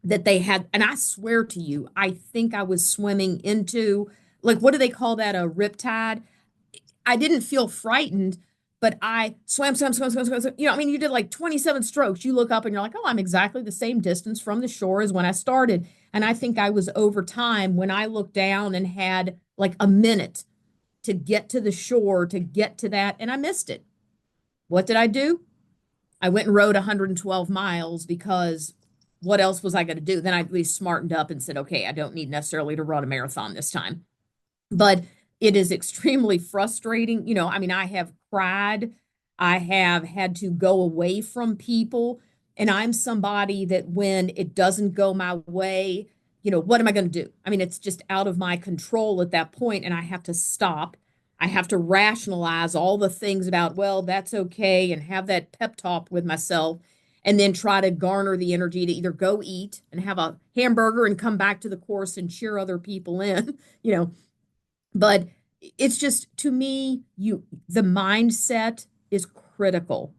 that they had, and I swear to you, I think I was swimming into, like, what do they call that? A riptide. I didn't feel frightened, but I swam. I mean, you did like 27 strokes. You look up and you're like, oh, I'm exactly the same distance from the shore as when I started. And I think I was over time when I looked down and had like a minute to get to the shore, to get to that, and I missed it. What did I do? I went and rode 112 miles because what else was I going to do? Then I at least smartened up and said, okay, I don't need necessarily to run a marathon this time. But it is extremely frustrating. I mean, I have cried. I have had to go away from people. And I'm somebody that when it doesn't go my way, what am I going to do? I mean, it's just out of my control at that point, and I have to stop. I have to rationalize all the things about, well, that's okay, and have that pep talk with myself, and then try to garner the energy to either go eat and have a hamburger and come back to the course and cheer other people in, you know, but it's just to me, the mindset is critical.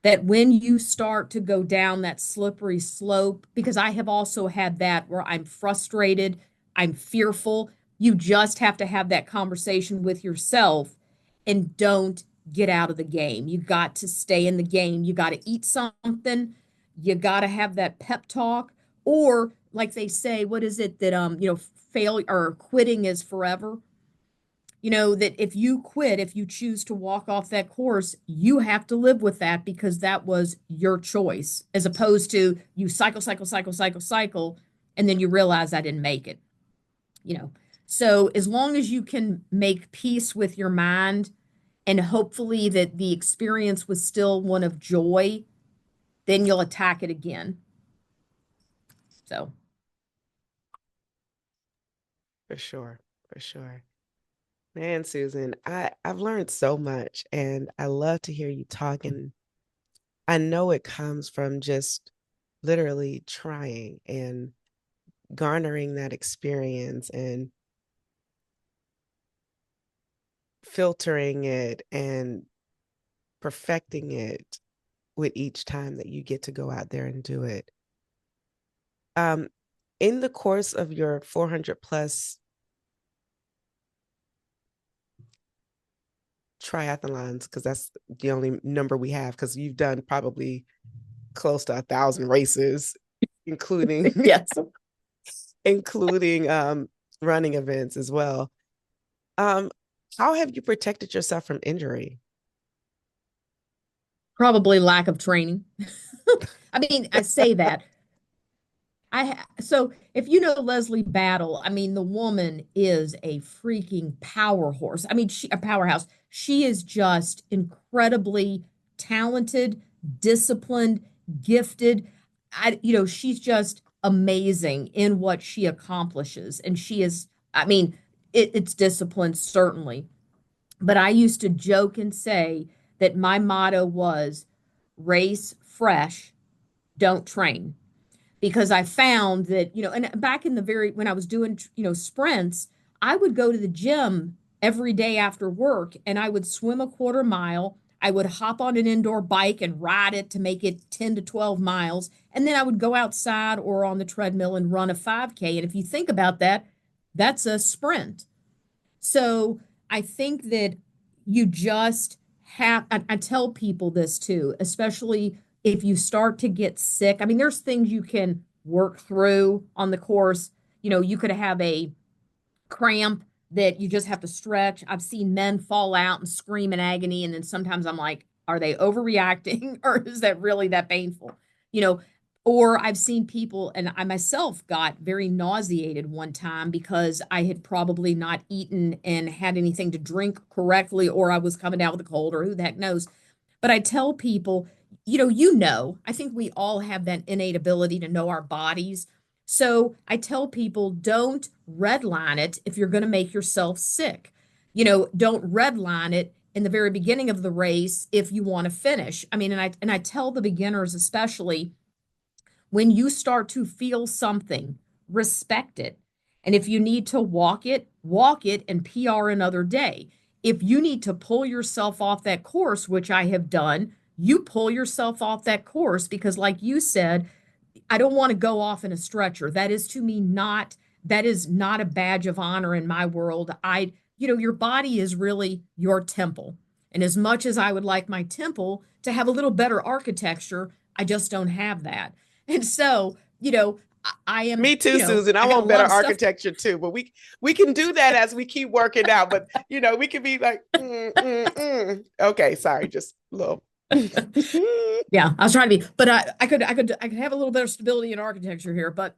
That when you start to go down that slippery slope, because I have also had that where I'm frustrated, I'm fearful. You just have to have that conversation with yourself and don't get out of the game. You got to stay in the game. You got to eat something. You got to have that pep talk. Or like they say, what is it that failure or quitting is forever? That if you quit, if you choose to walk off that course, you have to live with that because that was your choice, as opposed to you cycle, and then you realize I didn't make it, you know. So as long as you can make peace with your mind and hopefully that the experience was still one of joy, then you'll attack it again. So For sure. For sure. Man, Susan, I've learned so much and I love to hear you talking I know it comes from just literally trying and garnering that experience and filtering it and perfecting it with each time that you get to go out there and do it. Um, in the course of your 400 plus triathlons, because that's the only number we have, because you've done probably close to 1,000 races, including Yes. including running events as well. Um, how have you protected yourself from injury? Probably lack of training. I mean, I say that. So if you know Leslie Battle, I mean, the woman is a freaking power horse. I mean, a powerhouse. She is just incredibly talented, disciplined, gifted. She's just amazing in what she accomplishes. And she is, I mean, it's discipline, certainly. But I used to joke and say that my motto was race fresh, don't train, because I found that, and back in the when I was doing, sprints, I would go to the gym every day after work and I would swim a quarter mile. I would hop on an indoor bike and ride it to make it 10 to 12 miles. And then I would go outside or on the treadmill and run a 5K. And if you think about that, that's a sprint. So I think that you just I tell people this too, especially if you start to get sick. I mean, there's things you can work through on the course. You could have a cramp that you just have to stretch. I've seen men fall out and scream in agony. And then sometimes I'm like, are they overreacting or is that really that painful? You know, or I've seen people, and I myself got very nauseated one time because I had probably not eaten and had anything to drink correctly, or I was coming down with a cold, or who the heck knows. But I tell people, I think we all have that innate ability to know our bodies. So I tell people, don't redline it if you're going to make yourself sick. Don't redline it in the very beginning of the race if you want to finish. I mean, and I tell the beginners especially, when you start to feel something, respect it. And if you need to walk it and PR another day. If you need to pull yourself off that course, which I have done, you pull yourself off that course because, like you said, I don't want to go off in a stretcher. That is to me not that is not a badge of honor in my world. Your body is really your temple. And as much as I would like my temple to have a little better architecture, I just don't have that. And so, I am, Me too, Susan. I I got a want better lot of stuff. architecture too, but we can do that as we keep working out. But we can be like, okay, sorry, just a little. Yeah, I was trying to be, but I could have a little better stability in architecture here. But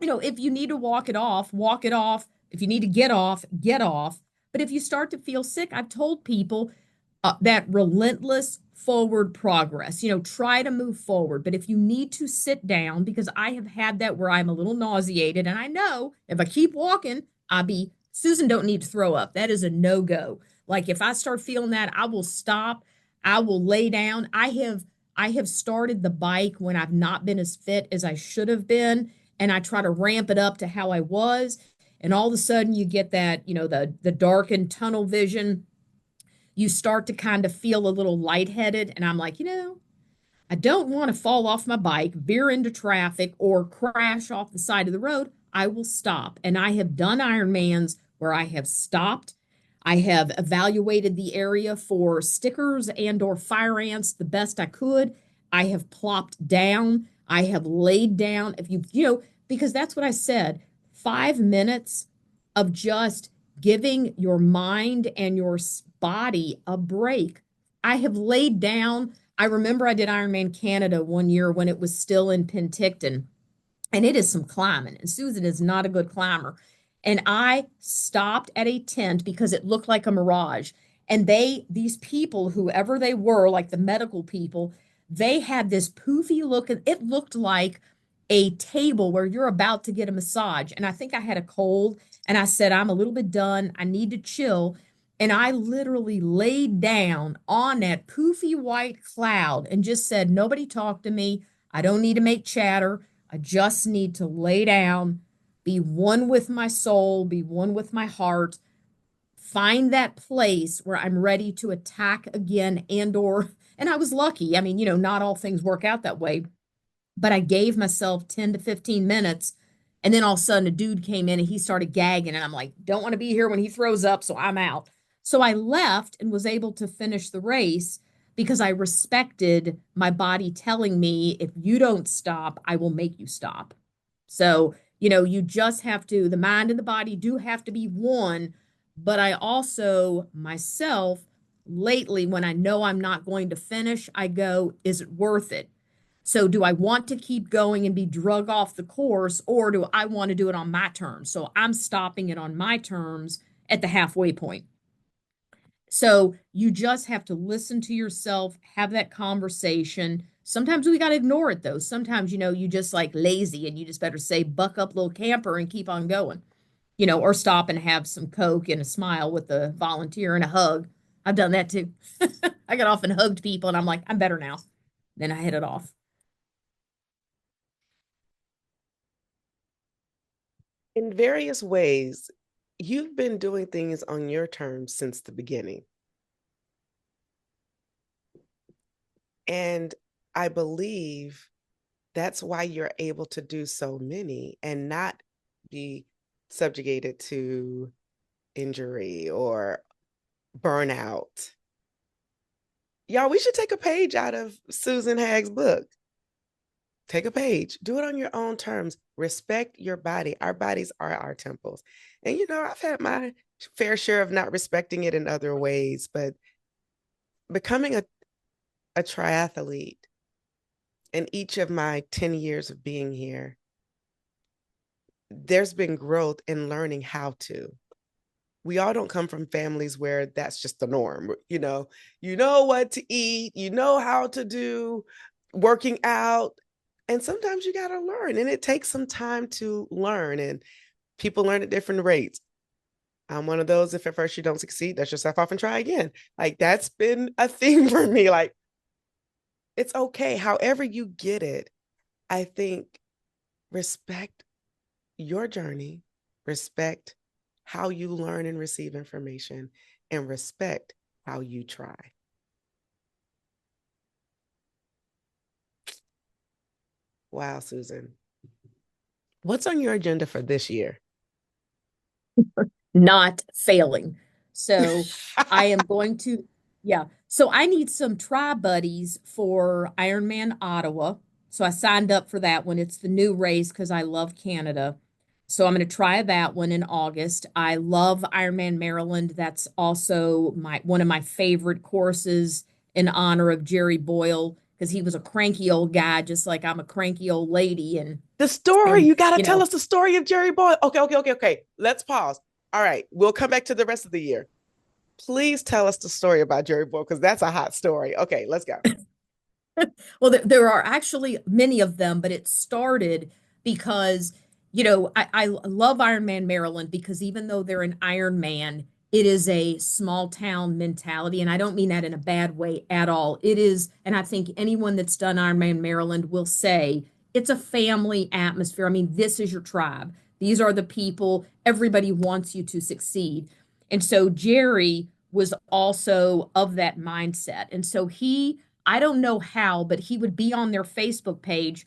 if you need to walk it off, walk it off. If you need to get off, get off. But if you start to feel sick, I've told people that relentless forward progress, try to move forward. But if you need to sit down, because I have had that where I'm a little nauseated, and I know if I keep walking, Susan don't need to throw up. That is a no-go. Like if I start feeling that, I will stop. I will lay down. I have started the bike when I've not been as fit as I should have been, and I try to ramp it up to how I was. And all of a sudden you get that, the darkened tunnel vision. You start to kind of feel a little lightheaded. And I'm like, I don't want to fall off my bike, veer into traffic, or crash off the side of the road. I will stop. And I have done Ironmans where I have stopped. I have evaluated the area for stickers and or fire ants the best I could. I have plopped down. I have laid down. If because that's what I said, 5 minutes of just giving your mind and your body a break. I have laid down. I remember I did Ironman Canada one year when it was still in Penticton, and it is some climbing. And Susan is not a good climber. And I stopped at a tent because it looked like a mirage. And these people, whoever they were, like the medical people, they had this poofy look. And it looked like a table where you're about to get a massage. And I think I had a cold. And I said, I'm a little bit done. I need to chill. And I literally laid down on that poofy white cloud and just said, nobody talk to me. I don't need to make chatter. I just need to lay down, be one with my soul, be one with my heart, find that place where I'm ready to attack again and I was lucky. I mean, not all things work out that way, but I gave myself 10 to 15 minutes. And then all of a sudden, a dude came in and he started gagging. And I'm like, don't want to be here when he throws up. So I'm out. So I left and was able to finish the race because I respected my body telling me, if you don't stop, I will make you stop. So, you just have to, the mind and the body do have to be one. But I also, myself, lately, when I know I'm not going to finish, I go, is it worth it? So do I want to keep going and be drug off the course, or do I want to do it on my terms? So I'm stopping it on my terms at the halfway point. So you just have to listen to yourself, have that conversation. Sometimes we got to ignore it though. Sometimes, you just like lazy and you just better say, buck up, little camper, and keep on going, or stop and have some Coke and a smile with the volunteer and a hug. I've done that too. I got off and hugged people and I'm like, I'm better now. Then I hit it off. In various ways, you've been doing things on your terms since the beginning. And I believe that's why you're able to do so many and not be subjugated to injury or burnout. Y'all, we should take a page out of Susan Haag's book. Take a page, do it on your own terms. Respect your body. Our bodies are our temples. And, I've had my fair share of not respecting it in other ways, but becoming a triathlete in each of my 10 years of being here, there's been growth in learning how to. We all don't come from families where that's just the norm. You know what to eat, you know how to do working out. And sometimes you got to learn, and it takes some time to learn, and people learn at different rates. I'm one of those, if at first you don't succeed, dust yourself off and try again. Like, that's been a theme for me. Like, it's okay. However you get it, I think respect your journey, respect how you learn and receive information, and respect how you try. Wow, Susan. What's on your agenda for this year? Not failing. So I am going to, yeah. So I need some tri buddies for Ironman Ottawa. So I signed up for that one. It's the new race because I love Canada. So I'm going to try that one in August. I love Ironman Maryland. That's also my one of my favorite courses in honor of Jerry Boyle because he was a cranky old guy, just like I'm a cranky old lady. And The story, and you got to you tell know, us the story of Jerry Boyle. Okay, okay, okay, okay. Let's pause. All right, we'll come back to the rest of the year. Please tell us the story about Jerry Boyle because that's a hot story. Okay, let's go. well, there are actually many of them, but it started because, I love Ironman Maryland because even though they're an Ironman, it is a small town mentality. And I don't mean that in a bad way at all. It is, and I think anyone that's done Ironman Maryland will say it's a family atmosphere. I mean, this is your tribe. These are the people, everybody wants you to succeed. And so Jerry was also of that mindset. And so I don't know how, but he would be on their Facebook page.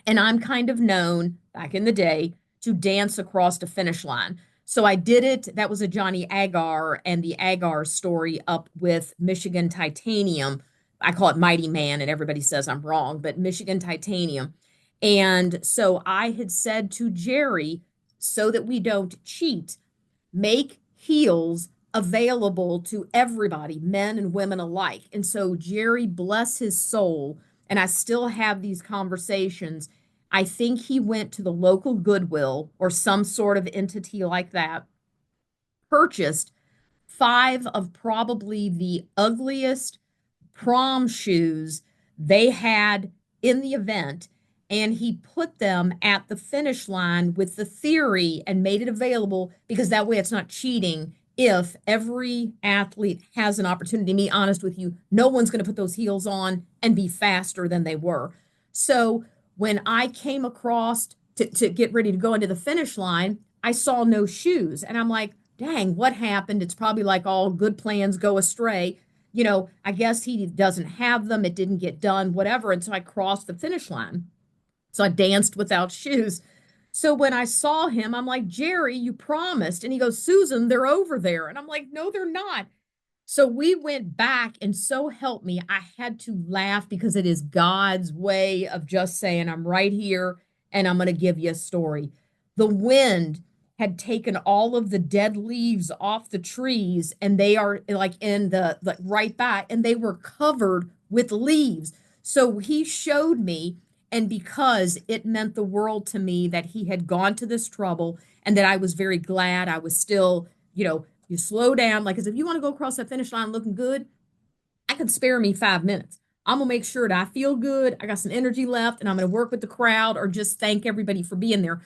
And I'm kind of known back in the day to dance across the finish line. So I did it. That was a Johnny Agar and the Agar story up with Michigan Titanium. I call it Mighty Man, and everybody says I'm wrong, but Michigan Titanium. And so I had said to Jerry, so that we don't cheat, make heels available to everybody, men and women alike. And so Jerry, bless his soul, and I still have these conversations. I think he went to the local Goodwill or some sort of entity like that, purchased five of probably the ugliest prom shoes they had in the event, and he put them at the finish line with the theory and made it available because that way it's not cheating if every athlete has an opportunity, to be honest with you, no one's going to put those heels on and be faster than they were. So when I came across to get ready to go into the finish line, I saw no shoes. And I'm like, dang, what happened? It's probably like all good plans go astray. I guess he doesn't have them. It didn't get done, whatever. And so I crossed the finish line. So I danced without shoes. So when I saw him, I'm like, Jerry, you promised. And he goes, Susan, they're over there. And I'm like, no, they're not. So we went back, and so help me, I had to laugh because it is God's way of just saying, I'm right here and I'm going to give you a story. The wind had taken all of the dead leaves off the trees, and they are like in the like right back, and they were covered with leaves. So he showed me, and because it meant the world to me that he had gone to this trouble and that I was very glad I was still, you slow down, like as if you want to go across that finish line looking good, I can spare me 5 minutes. I'm gonna make sure that I feel good. I got some energy left, and I'm gonna work with the crowd or just thank everybody for being there.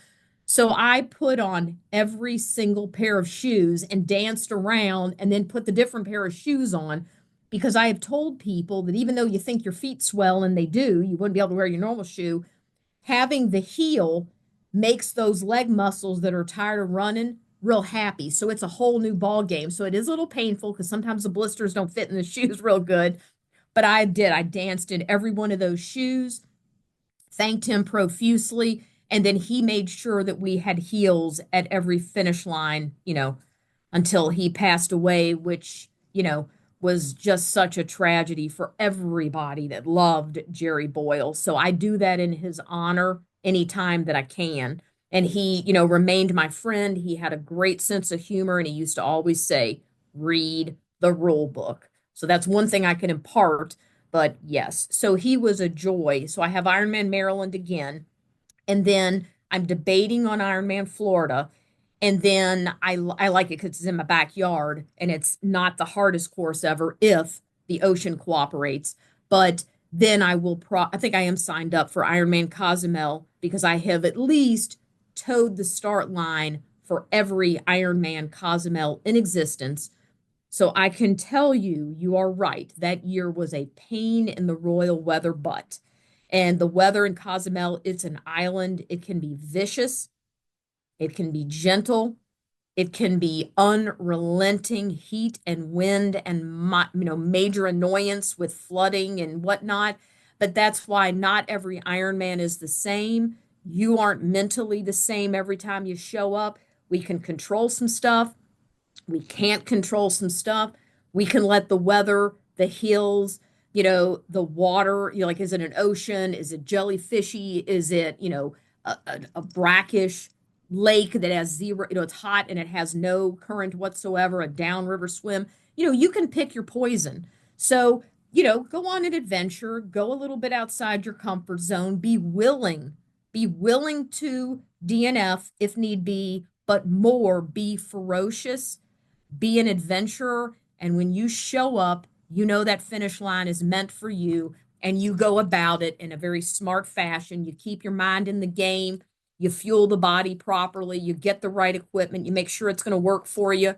So I put on every single pair of shoes and danced around and then put the different pair of shoes on because I have told people that even though you think your feet swell and they do, you wouldn't be able to wear your normal shoe, having the heel makes those leg muscles that are tired of running real happy. So it's a whole new ball game. So it is a little painful because sometimes the blisters don't fit in the shoes real good. But I did. I danced in every one of those shoes, thanked him profusely, and then he made sure that we had heels at every finish line, until he passed away, which, was just such a tragedy for everybody that loved Jerry Boyle. So I do that in his honor anytime that I can. And he, remained my friend. He had a great sense of humor, and he used to always say, read the rule book. So that's one thing I can impart. But yes, so he was a joy. So I have Ironman Maryland again. And then I'm debating on Ironman Florida. And then I like it because it's in my backyard and it's not the hardest course ever if the ocean cooperates. But then I think I am signed up for Ironman Cozumel because I have at least towed the start line for every Ironman Cozumel in existence. So I can tell you, you are right. That year was a pain in the royal weather butt. And the weather in Cozumel, it's an island. It can be vicious. It can be gentle. It can be unrelenting heat and wind and major annoyance with flooding and whatnot. But that's why not every Ironman is the same. You aren't mentally the same every time you show up. We can control some stuff. We can't control some stuff. We can let the weather, the hills, the water, like, is it an ocean? Is it jellyfishy? Is it, a brackish lake that has zero, it's hot and it has no current whatsoever, a downriver swim? You can pick your poison. So, go on an adventure, go a little bit outside your comfort zone, be willing to DNF if need be, but more, be ferocious, be an adventurer. And when you show up, that finish line is meant for you, and you go about it in a very smart fashion. You keep your mind in the game, you fuel the body properly, you get the right equipment, you make sure it's going to work for you,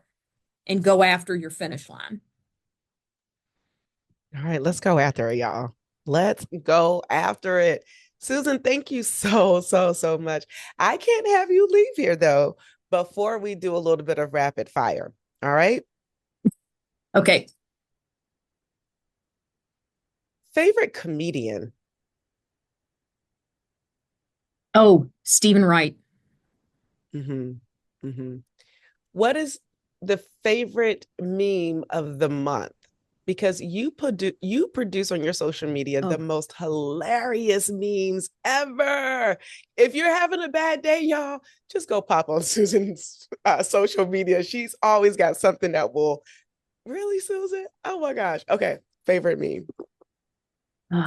and go after your finish line. All right, let's go after it, y'all. Let's go after it. Susan, thank you so, so, so much. I can't have you leave here though before we do a little bit of rapid fire. All right. Okay. Favorite comedian? Oh, Stephen Wright. Mm-hmm. Mm-hmm. What is the favorite meme of the month? Because you produce on your social media the Oh, most hilarious memes ever. If you're having a bad day, y'all, just go pop on Susan's social media. She's always got something that will really, Susan. Oh my gosh. Okay, favorite meme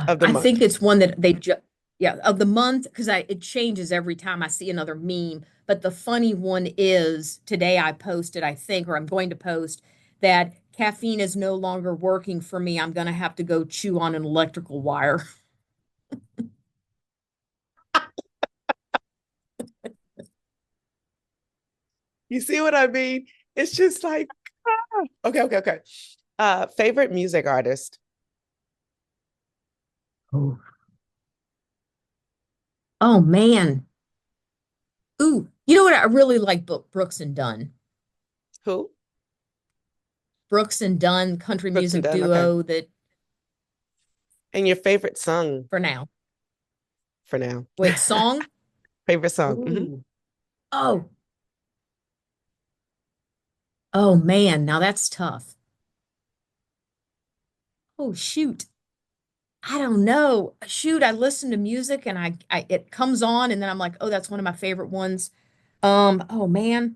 of the I month. think it's one that they just, yeah, of the month, because it changes every time I see another meme. But the funny one is today I posted, I think, or I'm going to post that caffeine is no longer working for me. I'm going to have to go chew on an electrical wire. You see what I mean? It's just like Okay, okay, okay. Favorite music artist? Oh, oh man. Ooh, you know what? I really like Brooks and Dunn. Who? Brooks and Dunn country Brooks and music Dunn. Okay. duo that And your favorite song for now. for now? Wait, song? Favorite song? Ooh. Oh, oh man, now that's tough. Oh shoot. I don't know. Shoot, I listen to music and I it comes on and then I'm like, oh, that's one of my favorite ones. Oh man,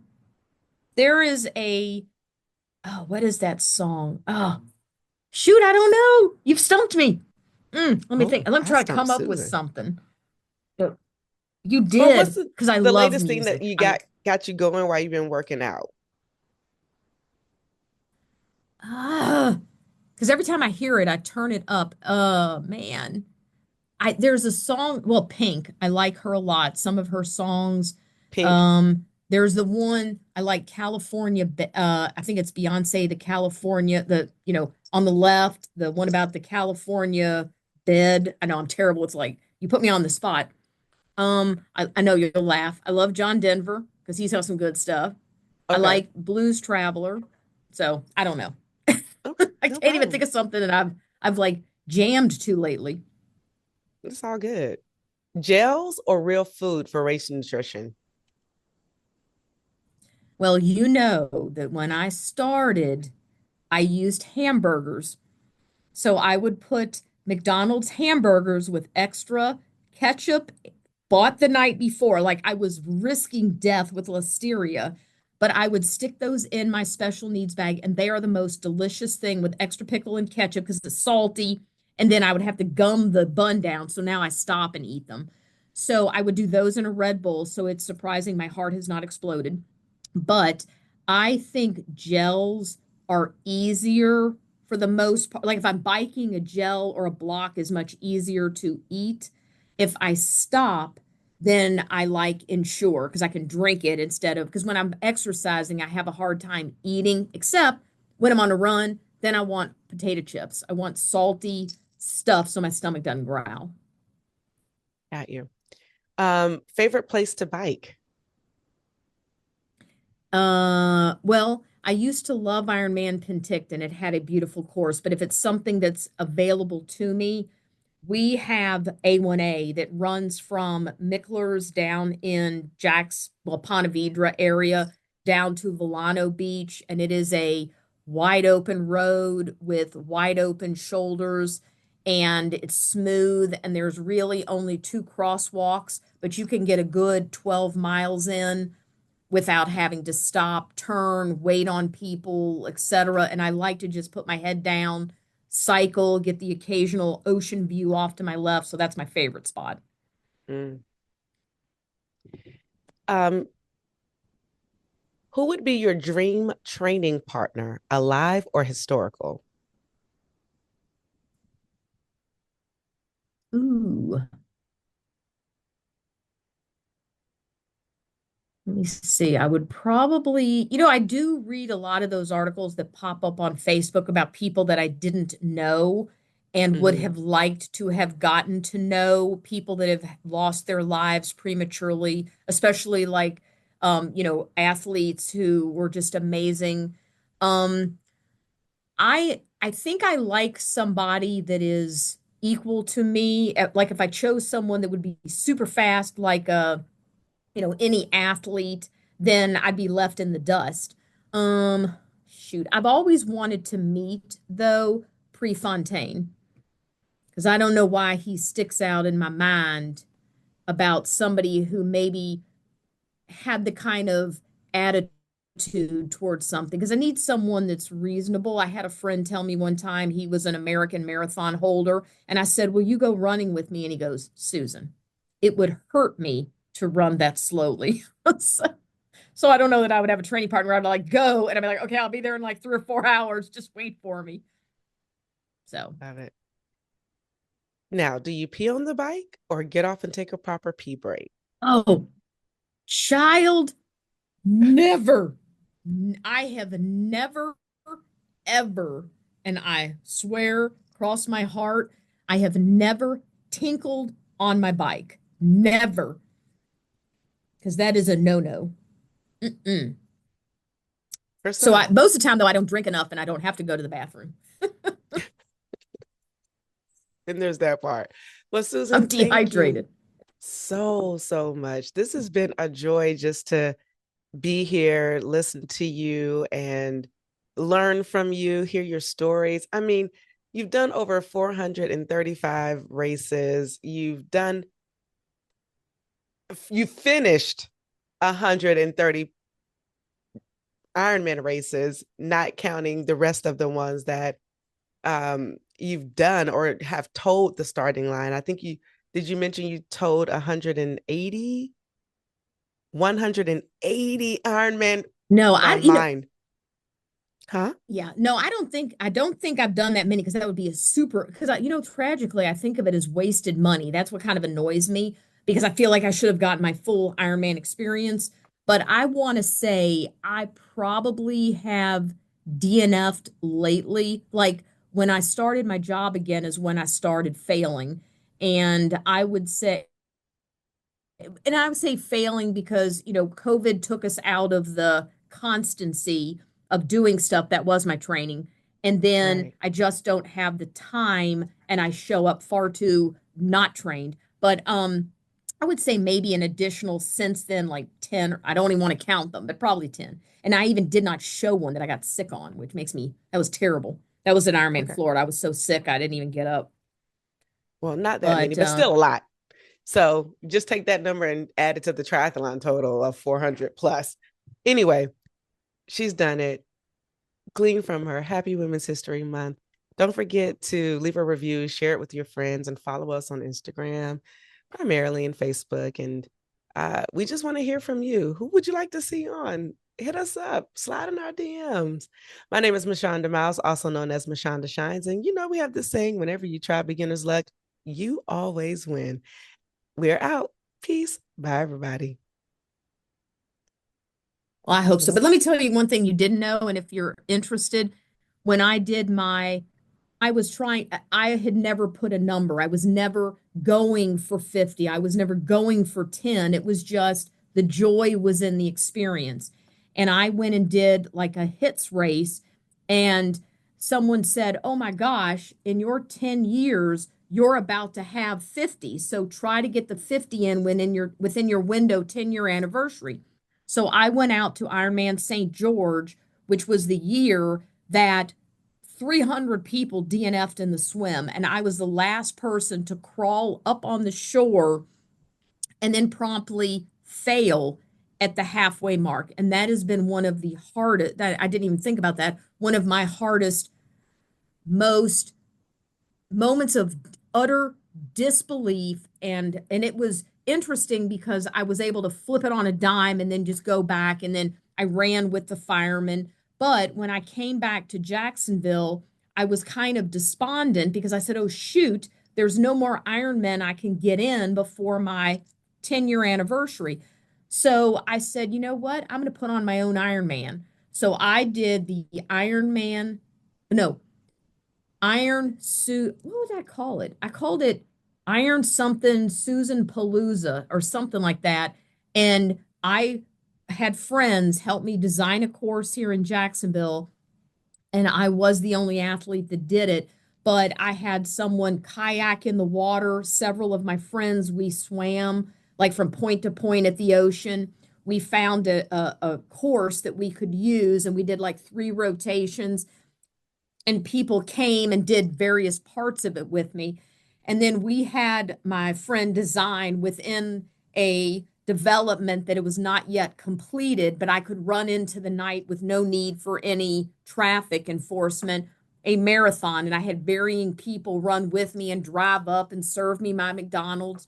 there is a oh, what is that song? Oh, shoot, I don't know. You've stumped me. Let me think. Oh, Let me I try to stumped come up with Susan. something. But you Or what's did because I the love latest thing that music. you I got you going while you've been working out? because every time I hear it, I turn it up. Man. I there's a song, well, Pink. I like her a lot. Some of her songs. Pink. There's the one I like, California. I think it's Beyonce, the California, the on the left, the one about the California bed. I know I'm terrible. It's like you put me on the spot. I know you'll laugh. I love John Denver because he's got some good stuff. I Okay. like Blues Traveler. So I don't know. Okay. I No can't even think problem. of something that I've like jammed to lately. It's all good. Gels or real food for race nutrition? Well, you know that when I started, I used hamburgers. So I would put McDonald's hamburgers with extra ketchup bought the night before. Like I was risking death with listeria, but I would stick those in my special needs bag, and they are the most delicious thing with extra pickle and ketchup because it's salty. And then I would have to gum the bun down. So now I stop and eat them. So I would do those in a Red Bull. So it's surprising my heart has not exploded. But I think gels are easier for the most part. Like if I'm biking, a gel or a block is much easier to eat. If I stop, then I like Ensure because I can drink it instead of, because when I'm exercising, I have a hard time eating, except when I'm on a run, then I want potato chips. I want salty stuff so my stomach doesn't growl. Got you. Favorite place to bike? Well, I used to love Ironman Penticton. It had a beautiful course, but if it's something that's available to me, we have A1A that runs from Mickler's down in Ponte Vedra area down to Volano Beach, and it is a wide open road with wide open shoulders, and it's smooth, and there's really only two crosswalks, but you can get a good 12 miles in without having to stop, turn, wait on people, etc. And I like to just put my head down, cycle, get the occasional ocean view off to my left. So that's my favorite spot. Mm. Um, who would be your dream training partner, alive or historical? Ooh, let me see. I would probably, I do read a lot of those articles that pop up on Facebook about people that I didn't know and would Hmm. have liked to have gotten to know, people that have lost their lives prematurely, especially like, athletes who were just amazing. Um, I think I like somebody that is equal to me. Like if I chose someone that would be super fast, like any athlete, then I'd be left in the dust. Um, Shoot, I've always wanted to meet though Prefontaine because I don't know why he sticks out in my mind about somebody who maybe had the kind of attitude towards something, because I need someone that's reasonable. I had a friend tell me one time he was an American marathon holder, and I said, "Will you go running with me?" And he goes, "Susan, it would hurt me to run that slowly." so, so I don't know that I would have a training partner. I'd like go and I'd be like, "Okay, I'll be there in like 3 or 4 hours. Just wait for me." So, Love it. Now, do you pee on the bike or get off and take a proper pee break? oh, child, never. I have never, ever, and I swear, cross my heart, I have never tinkled on my bike. Never, because that is a no-no. Mm-mm. For So some. most of the time though, I don't drink enough and I don't have to go to the bathroom. And there's that part. Well, I'm Susan, thank you dehydrated. so much. This has been a joy just to be here, listen to you, and learn from you, hear your stories. I mean, you've done over 435 races. You finished 130 Ironman races, not counting the rest of the ones that you've done or have told the starting line. I think you mention you told 180 Ironman. No, My mind. Huh? yeah, no, I don't think I've done that many because that would be a super because tragically I think of it as wasted money. That's what kind of annoys me because I feel like I should have gotten my full Ironman experience. But I want to say I probably have DNF'd lately. Like when I started my job again is when I started failing. And I would say failing because, COVID took us out of the constancy of doing stuff that was my training. And then Right. I just don't have the time and I show up far too not trained. But I would say maybe an additional since then, like 10, I don't even want to count them, but probably 10. And I even did not show one that I got sick on, which that was terrible. That was in Ironman, Okay. Florida. I was so sick I didn't even get up. Well, not that many, But but still a lot. So just take that number and add it to the triathlon total of 400 plus. Anyway, she's done it. Glean from her. Happy Women's History Month. Don't forget to leave a review, share it with your friends, and follow us on Instagram, primarily and Facebook. And we just want to hear from you. Who would you like to see on? Hit us up, slide in our DMs. My name is Mashonda Miles, also known as Mashonda Shines. And we have this saying whenever you try beginner's luck, you always win. We're out. Peace. Bye, everybody. Well, I hope so. But let me tell you one thing you didn't know, and if you're interested, when I did I was trying, I had never put a number. I was never going for 50. I was never going for 10. It was just the joy was in the experience. And I went and did like a hits race, and someone said, "Oh my gosh, in your 10 years, you're about to have 50. So try to get the 50 in within your window 10-year anniversary." So I went out to Ironman St. George, which was the year that 300 people DNF'd in the swim, and I was the last person to crawl up on the shore and then promptly fail at the halfway mark. And that has been one of the hardest, that I didn't even think about that, one of my hardest, most moments of utter disbelief, and it was interesting because I was able to flip it on a dime and then just go back, and then I ran with the firemen. But when I came back to Jacksonville, I was kind of despondent because I said, "Oh shoot, there's no more Ironmen I can get in before my 10-year anniversary." So I said, "You know what? I'm going to put on my own Ironman." So I did the Ironman, no, Iron Suit. What would I call it? I called it Iron something Susan Palooza or something like that. And I had friends help me design a course here in Jacksonville, and I was the only athlete that did it. But I had someone kayak in the water. Several of my friends, we swam like from point to point at the ocean. We found a course that we could use, and we did like 3 rotations, and people came and did various parts of it with me. And then we had my friend design within a development that it was not yet completed, but I could run into the night with no need for any traffic enforcement, a marathon. And I had varying people run with me and drive up and serve me my McDonald's.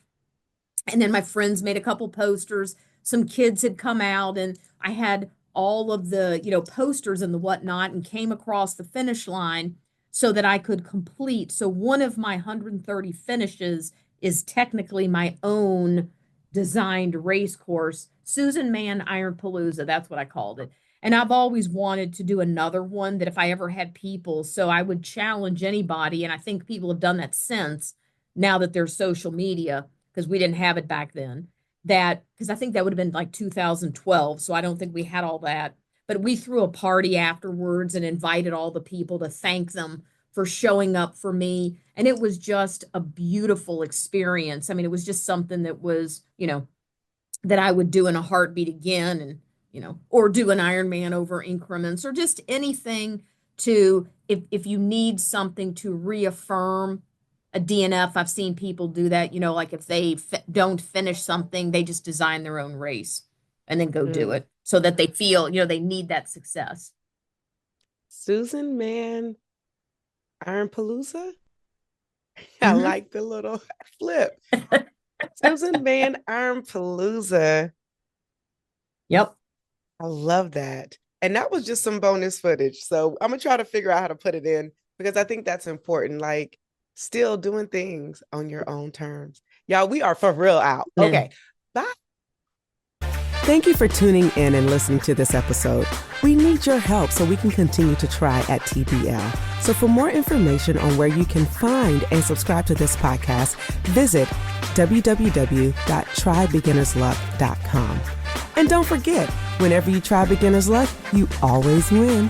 And then my friends made a couple posters. Some kids had come out, and I had all of the, posters and the whatnot, and came across the finish line so that I could complete. So one of my 130 finishes is technically my own designed race course, Susan Mann Iron Palooza. That's what I called it. And I've always wanted to do another one that if I ever had people, so I would challenge anybody. And I think people have done that since now that there's social media, because we didn't have it back then. That, because I think that would have been like 2012. So I don't think we had all that. But we threw a party afterwards and invited all the people to thank them for showing up for me. And it was just a beautiful experience. I mean, it was just something that was, that I would do in a heartbeat again, and or do an Ironman over increments, or just anything to, if you need something to reaffirm a DNF. I've seen people do that, like if they don't finish something, they just design their own race and then go do it so that they feel, they need that success. Susan Man, Ironpalooza. I Mm-hmm. like the little flip. Susan Man, Ironpalooza. Yep. I love that. And that was just some bonus footage. So I'm going to try to figure out how to put it in, because I think that's important. Like, still doing things on your own terms. Y'all, we are for real out. Okay. Bye. Thank you for tuning in and listening to this episode. We need your help so we can continue to try at TBL. So for more information on where you can find and subscribe to this podcast, visit www.trybeginnersluck.com. And don't forget, whenever you try beginner's luck, you always win.